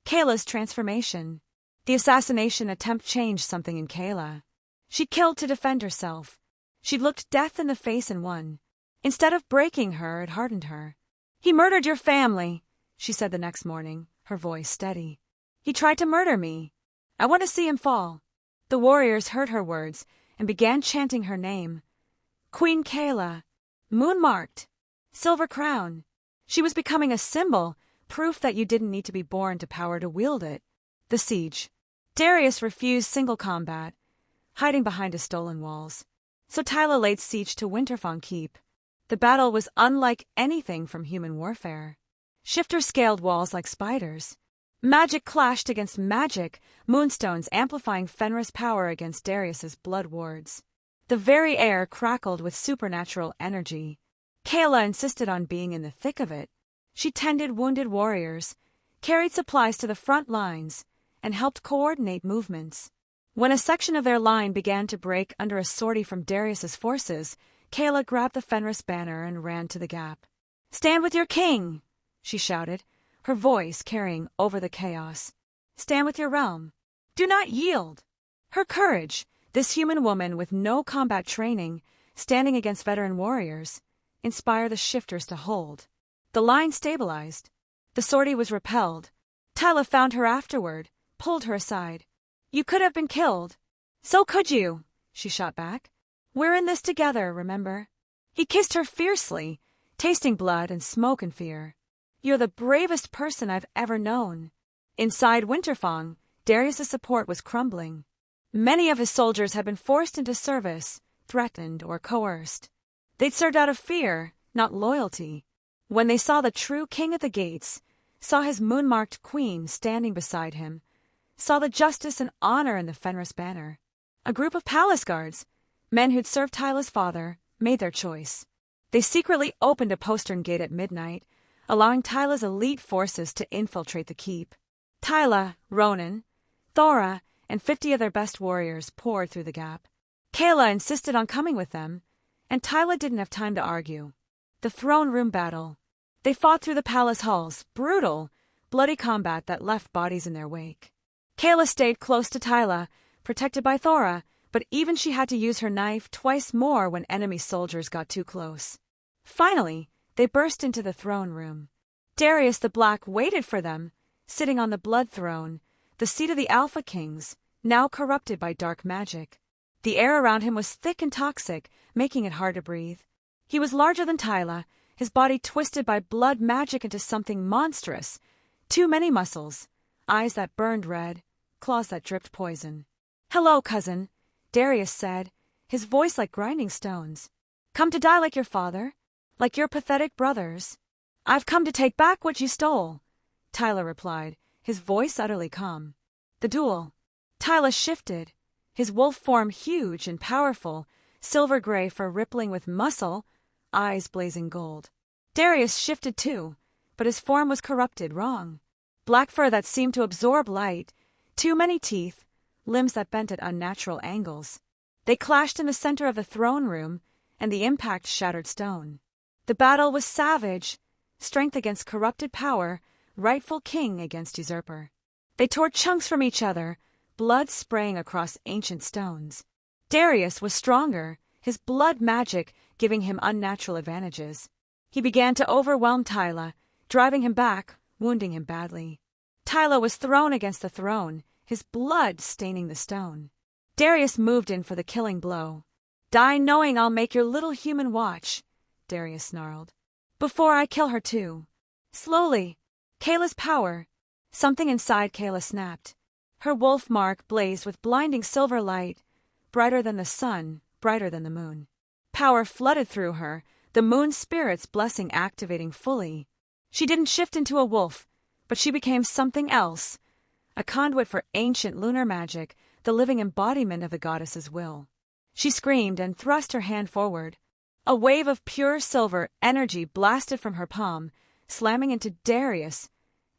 Kayla's transformation. The assassination attempt changed something in Kayla. She killed to defend herself. She'd looked death in the face and won. Instead of breaking her, it hardened her. "He murdered your family," she said the next morning, her voice steady. "He tried to murder me. I want to see him fall." The warriors heard her words and began chanting her name. Queen Kayla, moon-marked, silver crown. She was becoming a symbol, proof that you didn't need to be born to power to wield it. The siege. Darius refused single combat, hiding behind his stolen walls. So Tyla laid siege to Winterfang Keep. The battle was unlike anything from human warfare. Shifters scaled walls like spiders. Magic clashed against magic, moonstones amplifying Fenris' power against Darius's blood wards. The very air crackled with supernatural energy. Kayla insisted on being in the thick of it. She tended wounded warriors, carried supplies to the front lines, and helped coordinate movements. When a section of their line began to break under a sortie from Darius's forces, Kayla grabbed the Fenris banner and ran to the gap. "Stand with your king!" she shouted, her voice carrying over the chaos. "Stand with your realm. Do not yield." Her courage, this human woman with no combat training, standing against veteran warriors, inspired the shifters to hold. The line stabilized. The sortie was repelled. Tyla found her afterward, pulled her aside. "You could have been killed." "So could you," she shot back. "We're in this together, remember?" He kissed her fiercely, tasting blood and smoke and fear. "You're the bravest person I've ever known." Inside Winterfang, Darius's support was crumbling. Many of his soldiers had been forced into service, threatened, or coerced. They'd served out of fear, not loyalty. When they saw the true king at the gates, saw his moon-marked queen standing beside him, saw the justice and honor in the Fenris banner, a group of palace guards, men who'd served Tyla's father, made their choice. They secretly opened a postern gate at midnight, allowing Tyla's elite forces to infiltrate the keep. Tyla, Ronan, Thora, and 50 of their best warriors poured through the gap. Kayla insisted on coming with them, and Tyla didn't have time to argue. The throne room battle. They fought through the palace halls, brutal, bloody combat that left bodies in their wake. Kayla stayed close to Tyla, protected by Thora, but even she had to use her knife twice more when enemy soldiers got too close. Finally, they burst into the throne room. Darius the Black waited for them, sitting on the blood throne, the seat of the Alpha Kings, now corrupted by dark magic. The air around him was thick and toxic, making it hard to breathe. He was larger than Tyla, his body twisted by blood magic into something monstrous. Too many muscles, eyes that burned red, claws that dripped poison. "Hello, cousin," Darius said, his voice like grinding stones. "Come to die like your father? Like your pathetic brothers?" "I've come to take back what you stole," Tyla replied, his voice utterly calm. The duel. Tyla shifted, his wolf form huge and powerful, silver-gray fur rippling with muscle, eyes blazing gold. Darius shifted too, but his form was corrupted, wrong. Black fur that seemed to absorb light, too many teeth, limbs that bent at unnatural angles. They clashed in the center of the throne room, and the impact shattered stone. The battle was savage, strength against corrupted power, rightful king against usurper. They tore chunks from each other, blood spraying across ancient stones. Darius was stronger, his blood magic giving him unnatural advantages. He began to overwhelm Tyla, driving him back, wounding him badly. Tyla was thrown against the throne, his blood staining the stone. Darius moved in for the killing blow. "Die knowing I'll make your little human watch," Darius snarled. "Before I kill her too." Slowly, Kayla's power. Something inside Kayla snapped. Her wolf mark blazed with blinding silver light, brighter than the sun, brighter than the moon. Power flooded through her, the moon's spirit's blessing activating fully. She didn't shift into a wolf, but she became something else, a conduit for ancient lunar magic, the living embodiment of the goddess's will. She screamed and thrust her hand forward. A wave of pure silver energy blasted from her palm, slamming into Darius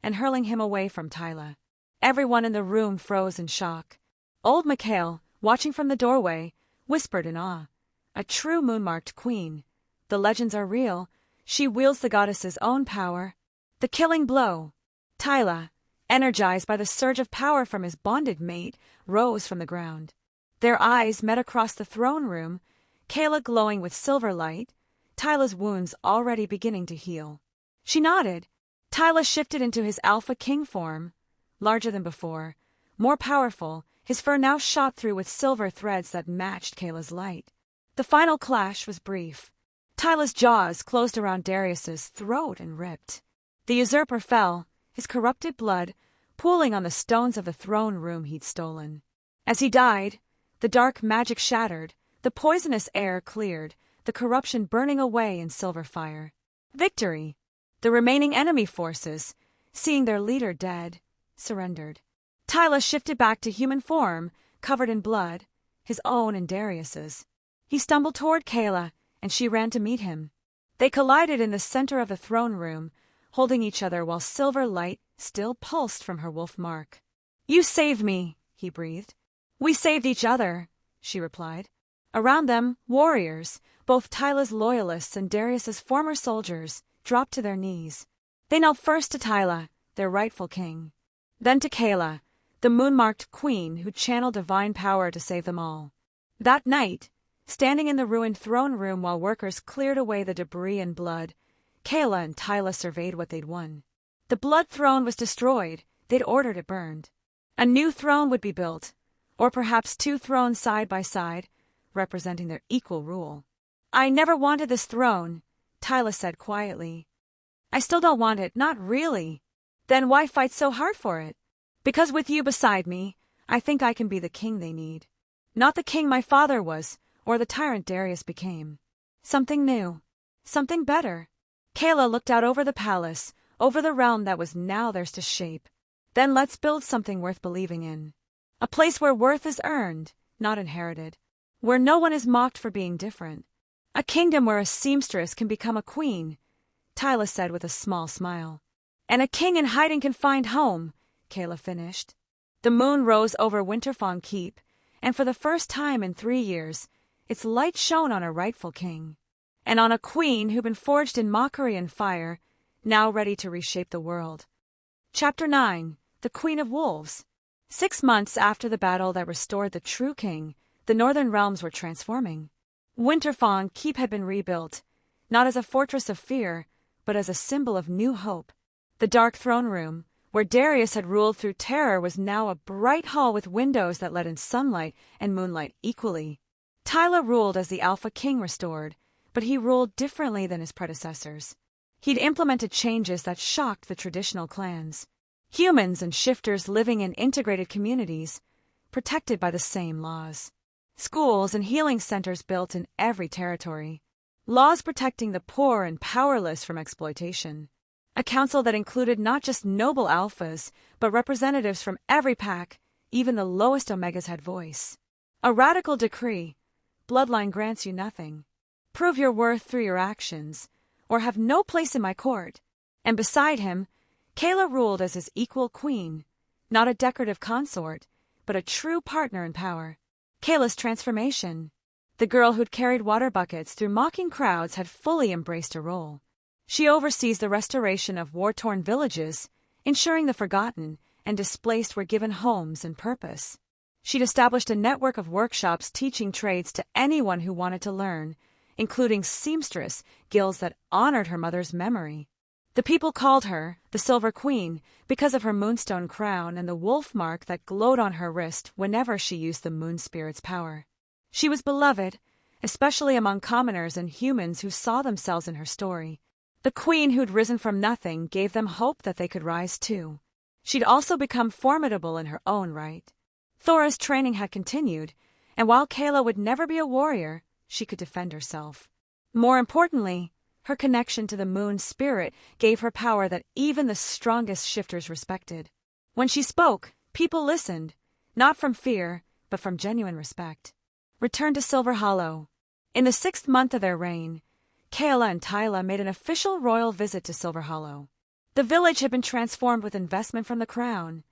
and hurling him away from Tyla. Everyone in the room froze in shock. Old Mikhail, watching from the doorway, whispered in awe. A true moon-marked queen. The legends are real. She wields the goddess's own power. The killing blow. Tyla, energized by the surge of power from his bonded mate, rose from the ground. Their eyes met across the throne room, Kayla glowing with silver light, Tyla's wounds already beginning to heal. She nodded. Tyla shifted into his Alpha King form, larger than before, more powerful, his fur now shot through with silver threads that matched Kayla's light. The final clash was brief. Tyla's jaws closed around Darius's throat and ripped. The usurper fell, his corrupted blood pooling on the stones of the throne room he'd stolen. As he died, the dark magic shattered, the poisonous air cleared, the corruption burning away in silver fire. Victory! The remaining enemy forces, seeing their leader dead, surrendered. Tyla shifted back to human form, covered in blood, his own and Darius's. He stumbled toward Kayla, and she ran to meet him. They collided in the center of the throne room, holding each other while silver light still pulsed from her wolf mark. "You saved me," he breathed. "We saved each other," she replied. Around them, warriors, both Tyla's loyalists and Darius's former soldiers, dropped to their knees. They knelt first to Tyla, their rightful king, then to Kayla, the moon-marked queen who channeled divine power to save them all. That night, standing in the ruined throne room while workers cleared away the debris and blood, Kayla and Tyla surveyed what they'd won. The blood throne was destroyed. They'd ordered it burned. A new throne would be built, or perhaps 2 thrones side by side, representing their equal rule. "I never wanted this throne," Tyla said quietly. "I still don't want it, not really." "Then why fight so hard for it?" "Because with you beside me, I think I can be the king they need. Not the king my father was, or the tyrant Darius became. Something new. Something better. Kayla looked out over the palace, over the realm that was now theirs to shape. Then let's build something worth believing in. A place where worth is earned, not inherited. Where no one is mocked for being different. A kingdom where a seamstress can become a queen, Tyla said with a small smile. And a king in hiding can find home, Kayla finished. The moon rose over Winterfong Keep, and for the first time in 3 years, its light shone on a rightful king. And on a queen who'd been forged in mockery and fire, now ready to reshape the world. Chapter 9. The Queen of Wolves. 6 months after the battle that restored the true king, the northern realms were transforming. Winterfong Keep had been rebuilt, not as a fortress of fear, but as a symbol of new hope. The dark throne room, where Darius had ruled through terror, was now a bright hall with windows that let in sunlight and moonlight equally. Tyla ruled as the Alpha King restored, but he ruled differently than his predecessors. He'd implemented changes that shocked the traditional clans. Humans and shifters living in integrated communities, protected by the same laws. Schools and healing centers built in every territory. Laws protecting the poor and powerless from exploitation. A council that included not just noble alphas, but representatives from every pack, even the lowest omegas had voice. A radical decree: bloodline grants you nothing. Prove your worth through your actions, or have no place in my court. And beside him, Kayla ruled as his equal queen, not a decorative consort, but a true partner in power. Kayla's transformation. The girl who'd carried water buckets through mocking crowds had fully embraced her role. She oversees the restoration of war-torn villages, ensuring the forgotten and displaced were given homes and purpose. She'd established a network of workshops teaching trades to anyone who wanted to learn, including seamstress guilds that honored her mother's memory. The people called her the Silver Queen because of her moonstone crown and the wolf mark that glowed on her wrist whenever she used the moon spirit's power. She was beloved, especially among commoners and humans who saw themselves in her story. The queen who'd risen from nothing gave them hope that they could rise too. She'd also become formidable in her own right. Thora's training had continued, and while Kayla would never be a warrior, she could defend herself. More importantly, her connection to the moon spirit gave her power that even the strongest shifters respected. When she spoke, people listened, not from fear, but from genuine respect. Return to Silver Hollow. In the 6th month of their reign, Kayla and Tyla made an official royal visit to Silver Hollow. The village had been transformed with investment from the crown.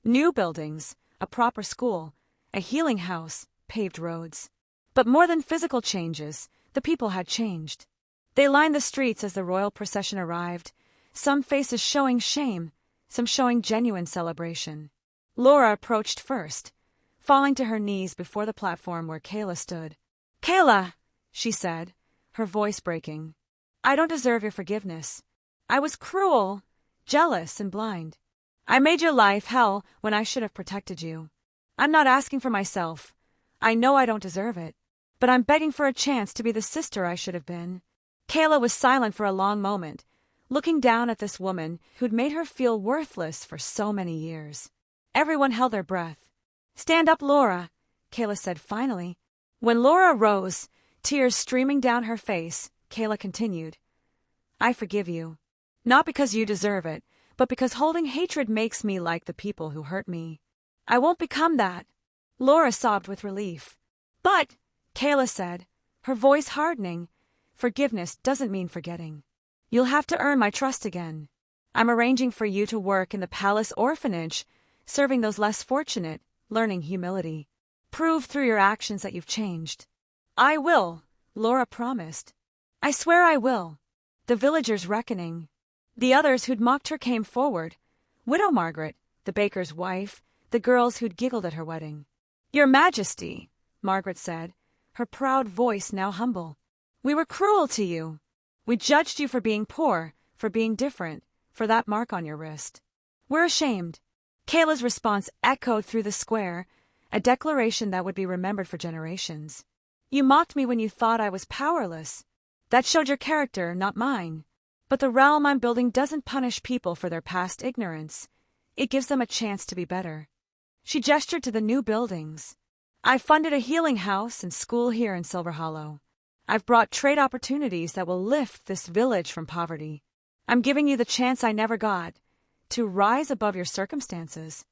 New buildings, a proper school, a healing house, paved roads. But more than physical changes, the people had changed. They lined the streets as the royal procession arrived, some faces showing shame, some showing genuine celebration. Laura approached first, falling to her knees before the platform where Kayla stood. "Kayla," she said, her voice breaking, "I don't deserve your forgiveness. I was cruel, jealous, and blind. I made your life hell when I should have protected you. I'm not asking for myself. I know I don't deserve it. But I'm begging for a chance to be the sister I should have been." Kayla was silent for a long moment, looking down at this woman who'd made her feel worthless for so many years. Everyone held their breath. "Stand up, Laura," Kayla said finally. When Laura rose, tears streaming down her face, Kayla continued, "I forgive you. Not because you deserve it, but because holding hatred makes me like the people who hurt me. I won't become that." Laura sobbed with relief. "But," Kayla said, her voice hardening, "forgiveness doesn't mean forgetting. You'll have to earn my trust again. I'm arranging for you to work in the palace orphanage, serving those less fortunate, learning humility. Prove through your actions that you've changed." "I will," Laura promised. "I swear I will." The villagers reckoning. The others who'd mocked her came forward. Widow Margaret, the baker's wife, the girls who'd giggled at her wedding. "Your Majesty," Margaret said, her proud voice now humble. "We were cruel to you. We judged you for being poor, for being different, for that mark on your wrist. We're ashamed." Kayla's response echoed through the square, a declaration that would be remembered for generations. "You mocked me when you thought I was powerless. That showed your character, not mine. But the realm I'm building doesn't punish people for their past ignorance. It gives them a chance to be better." She gestured to the new buildings. "I've funded a healing house and school here in Silver Hollow. I've brought trade opportunities that will lift this village from poverty. I'm giving you the chance I never got, to rise above your circumstances.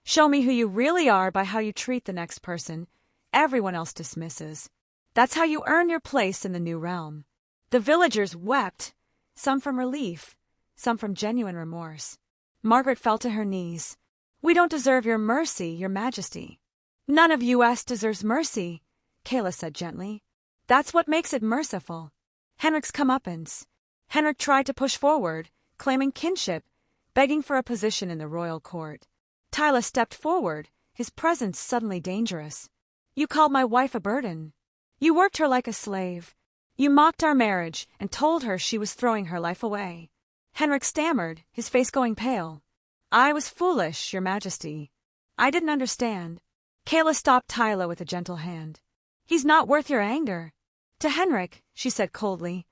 Show me who you really are by how you treat the next person everyone else dismisses. That's how you earn your place in the new realm." The villagers wept, some from relief, some from genuine remorse. Margaret fell to her knees. "We don't deserve your mercy, your majesty." "None of us deserves mercy," Kayla said gently. "That's what makes it merciful." Henrik's comeuppance. Henrik tried to push forward, claiming kinship, begging for a position in the royal court. Tyla stepped forward, his presence suddenly dangerous. "You called my wife a burden. You worked her like a slave. You mocked our marriage and told her she was throwing her life away." Henrik stammered, his face going pale. "I was foolish, your majesty. I didn't understand." Kayla stopped Tyla with a gentle hand. "He's not worth your anger." To Henrik, she said coldly,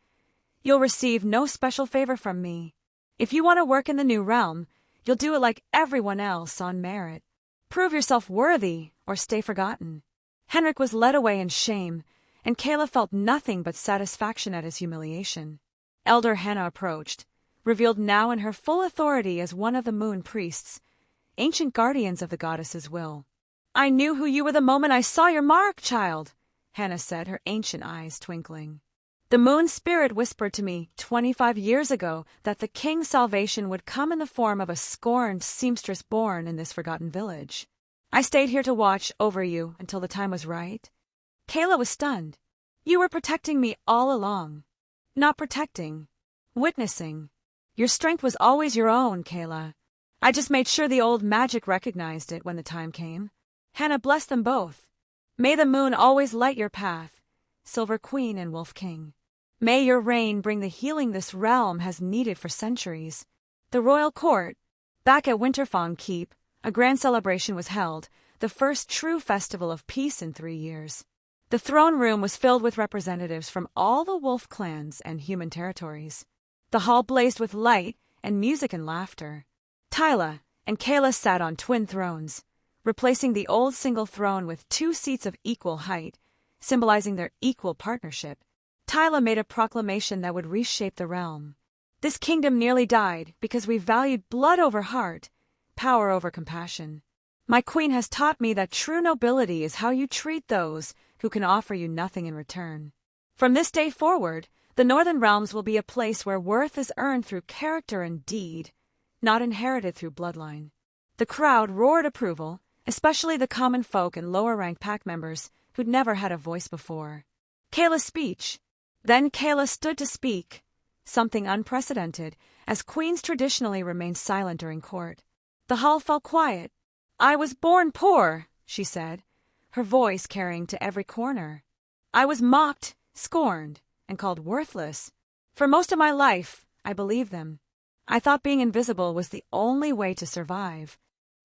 "You'll receive no special favor from me. If you want to work in the new realm, you'll do it like everyone else on merit. Prove yourself worthy or stay forgotten." Henrik was led away in shame, and Kayla felt nothing but satisfaction at his humiliation. Elder Hannah approached, revealed now in her full authority as one of the moon priests, ancient guardians of the goddess's will. "I knew who you were the moment I saw your mark, child," Hannah said, her ancient eyes twinkling. "The moon spirit whispered to me 25 years ago that the king's salvation would come in the form of a scorned seamstress born in this forgotten village. I stayed here to watch over you until the time was right." Kayla was stunned. "You were protecting me all along." "Not protecting. Witnessing. Your strength was always your own, Kayla. I just made sure the old magic recognized it when the time came." Hannah blessed them both. "May the moon always light your path, Silver Queen and Wolf King. May your reign bring the healing this realm has needed for centuries." The royal court. Back at Winterfong Keep, a grand celebration was held, the first true festival of peace in 3 years. The throne room was filled with representatives from all the wolf clans and human territories. The hall blazed with light and music and laughter. Tyla and Kayla sat on twin thrones, replacing the old single throne with 2 seats of equal height, symbolizing their equal partnership. Tyla made a proclamation that would reshape the realm. "This kingdom nearly died because we valued blood over heart, power over compassion. My queen has taught me that true nobility is how you treat those who can offer you nothing in return. From this day forward, the Northern Realms will be a place where worth is earned through character and deed, not inherited through bloodline." The crowd roared approval, especially the common folk and lower-ranked pack members who'd never had a voice before. Kayla's speech. Then Kayla stood to speak, something unprecedented, as queens traditionally remained silent during court. The hall fell quiet. "I was born poor," she said, her voice carrying to every corner. "I was mocked, scorned, and called worthless. For most of my life, I believed them. I thought being invisible was the only way to survive.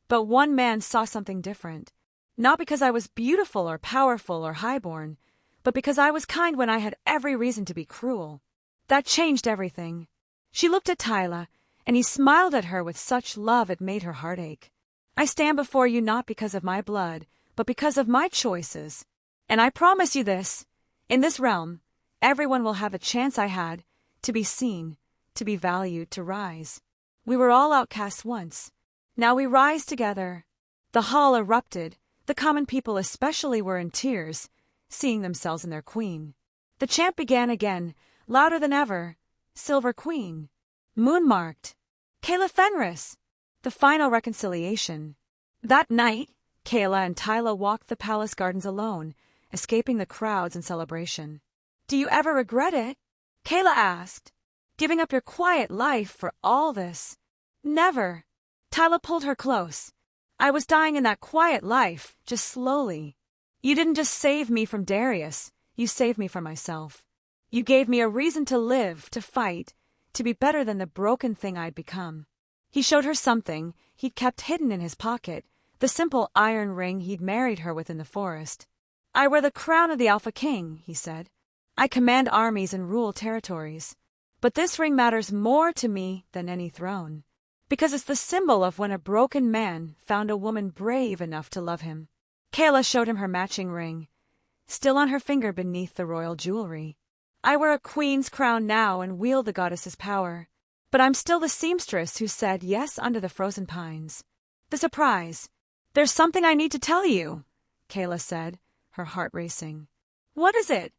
But one man saw something different. Not because I was beautiful or powerful or highborn, but because I was kind when I had every reason to be cruel. That changed everything." She looked at Tyla, and he smiled at her with such love it made her heart ache. "I stand before you not because of my blood, but because of my choices. And I promise you this, in this realm, everyone will have a chance I had, to be seen, to be valued, to rise. We were all outcasts once. Now we rise together." The hall erupted. The common people especially were in tears, seeing themselves in their queen. The chant began again, louder than ever. "Silver Queen. Moon-marked. Kayla Fenris." The final reconciliation. That night, Kayla and Tyla walked the palace gardens alone, escaping the crowds and celebration. "Do you ever regret it?" Kayla asked. "Giving up your quiet life for all this?" "Never." Tyla pulled her close. "I was dying in that quiet life, just slowly. You didn't just save me from Darius, you saved me from myself. You gave me a reason to live, to fight, to be better than the broken thing I'd become." He showed her something he'd kept hidden in his pocket, the simple iron ring he'd married her with in the forest. "I wear the crown of the Alpha King," he said. "I command armies and rule territories. But this ring matters more to me than any throne. Because it's the symbol of when a broken man found a woman brave enough to love him. Kayla showed him her matching ring, still on her finger beneath the royal jewelry. I wear a queen's crown now and wield the goddess's power, but I'm still the seamstress who said yes under the frozen pines. The surprise. There's something I need to tell you, Kayla said, her heart racing. What is it?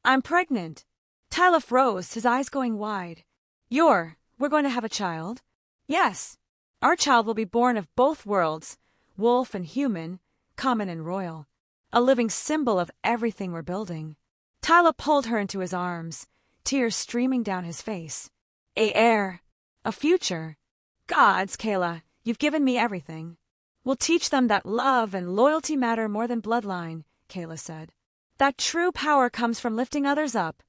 I'm pregnant. Tyler froze, his eyes going wide. We're going to have a child? Yes. Our child will be born of both worlds, wolf and human, common and royal. A living symbol of everything we're building. Tyler pulled her into his arms, tears streaming down his face. A heir. A future. Gods, Kayla, you've given me everything. We'll teach them that love and loyalty matter more than bloodline, Kayla said. That true power comes from lifting others up,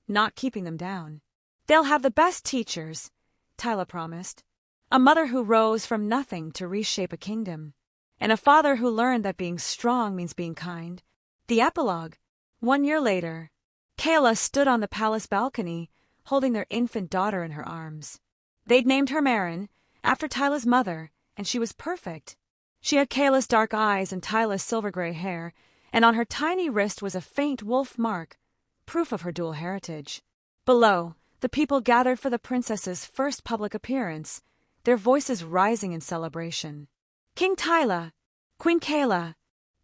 not keeping them down. They'll have the best teachers, Tyler promised. A mother who rose from nothing to reshape a kingdom. And a father who learned that being strong means being kind. The epilogue. 1 year later, Kayla stood on the palace balcony, holding their infant daughter in her arms. They'd named her Marin, after Tyler's mother, and she was perfect. She had Kayla's dark eyes and Tyler's silver-gray hair, and on her tiny wrist was a faint wolf mark, proof of her dual heritage. Below, the people gathered for the princess's first public appearance, their voices rising in celebration. King Tyler, Queen Kayla,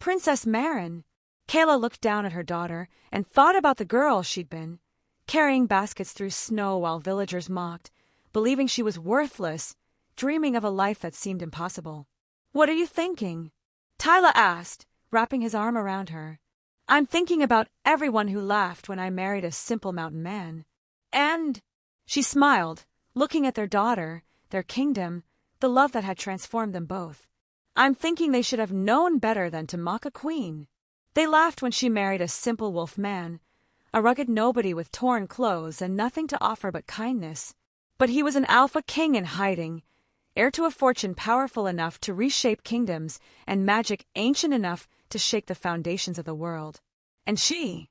Princess Marin. Kayla looked down at her daughter and thought about the girl she'd been, carrying baskets through snow while villagers mocked, believing she was worthless, dreaming of a life that seemed impossible. What are you thinking? Tyler asked, wrapping his arm around her. I'm thinking about everyone who laughed when I married a simple mountain man. And she smiled, looking at their daughter, their kingdom, the love that had transformed them both. I'm thinking they should have known better than to mock a queen. They laughed when she married a simple wolf man, a rugged nobody with torn clothes and nothing to offer but kindness. But he was an alpha king in hiding, heir to a fortune powerful enough to reshape kingdoms and magic ancient enough to shake the foundations of the world. And she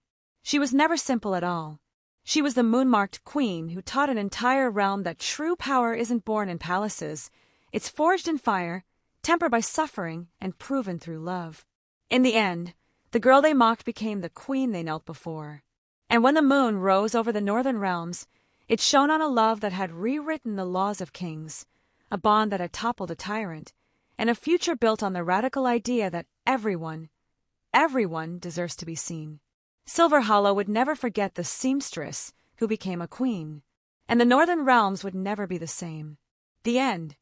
was never simple at all. She was the moon-marked queen who taught an entire realm that true power isn't born in palaces. It's forged in fire, tempered by suffering, and proven through love. In the end, the girl they mocked became the queen they knelt before. And when the moon rose over the northern realms, it shone on a love that had rewritten the laws of kings, a bond that had toppled a tyrant, and a future built on the radical idea that everyone deserves to be seen. Silver Hollow would never forget the seamstress who became a queen, and the northern realms would never be the same. The end.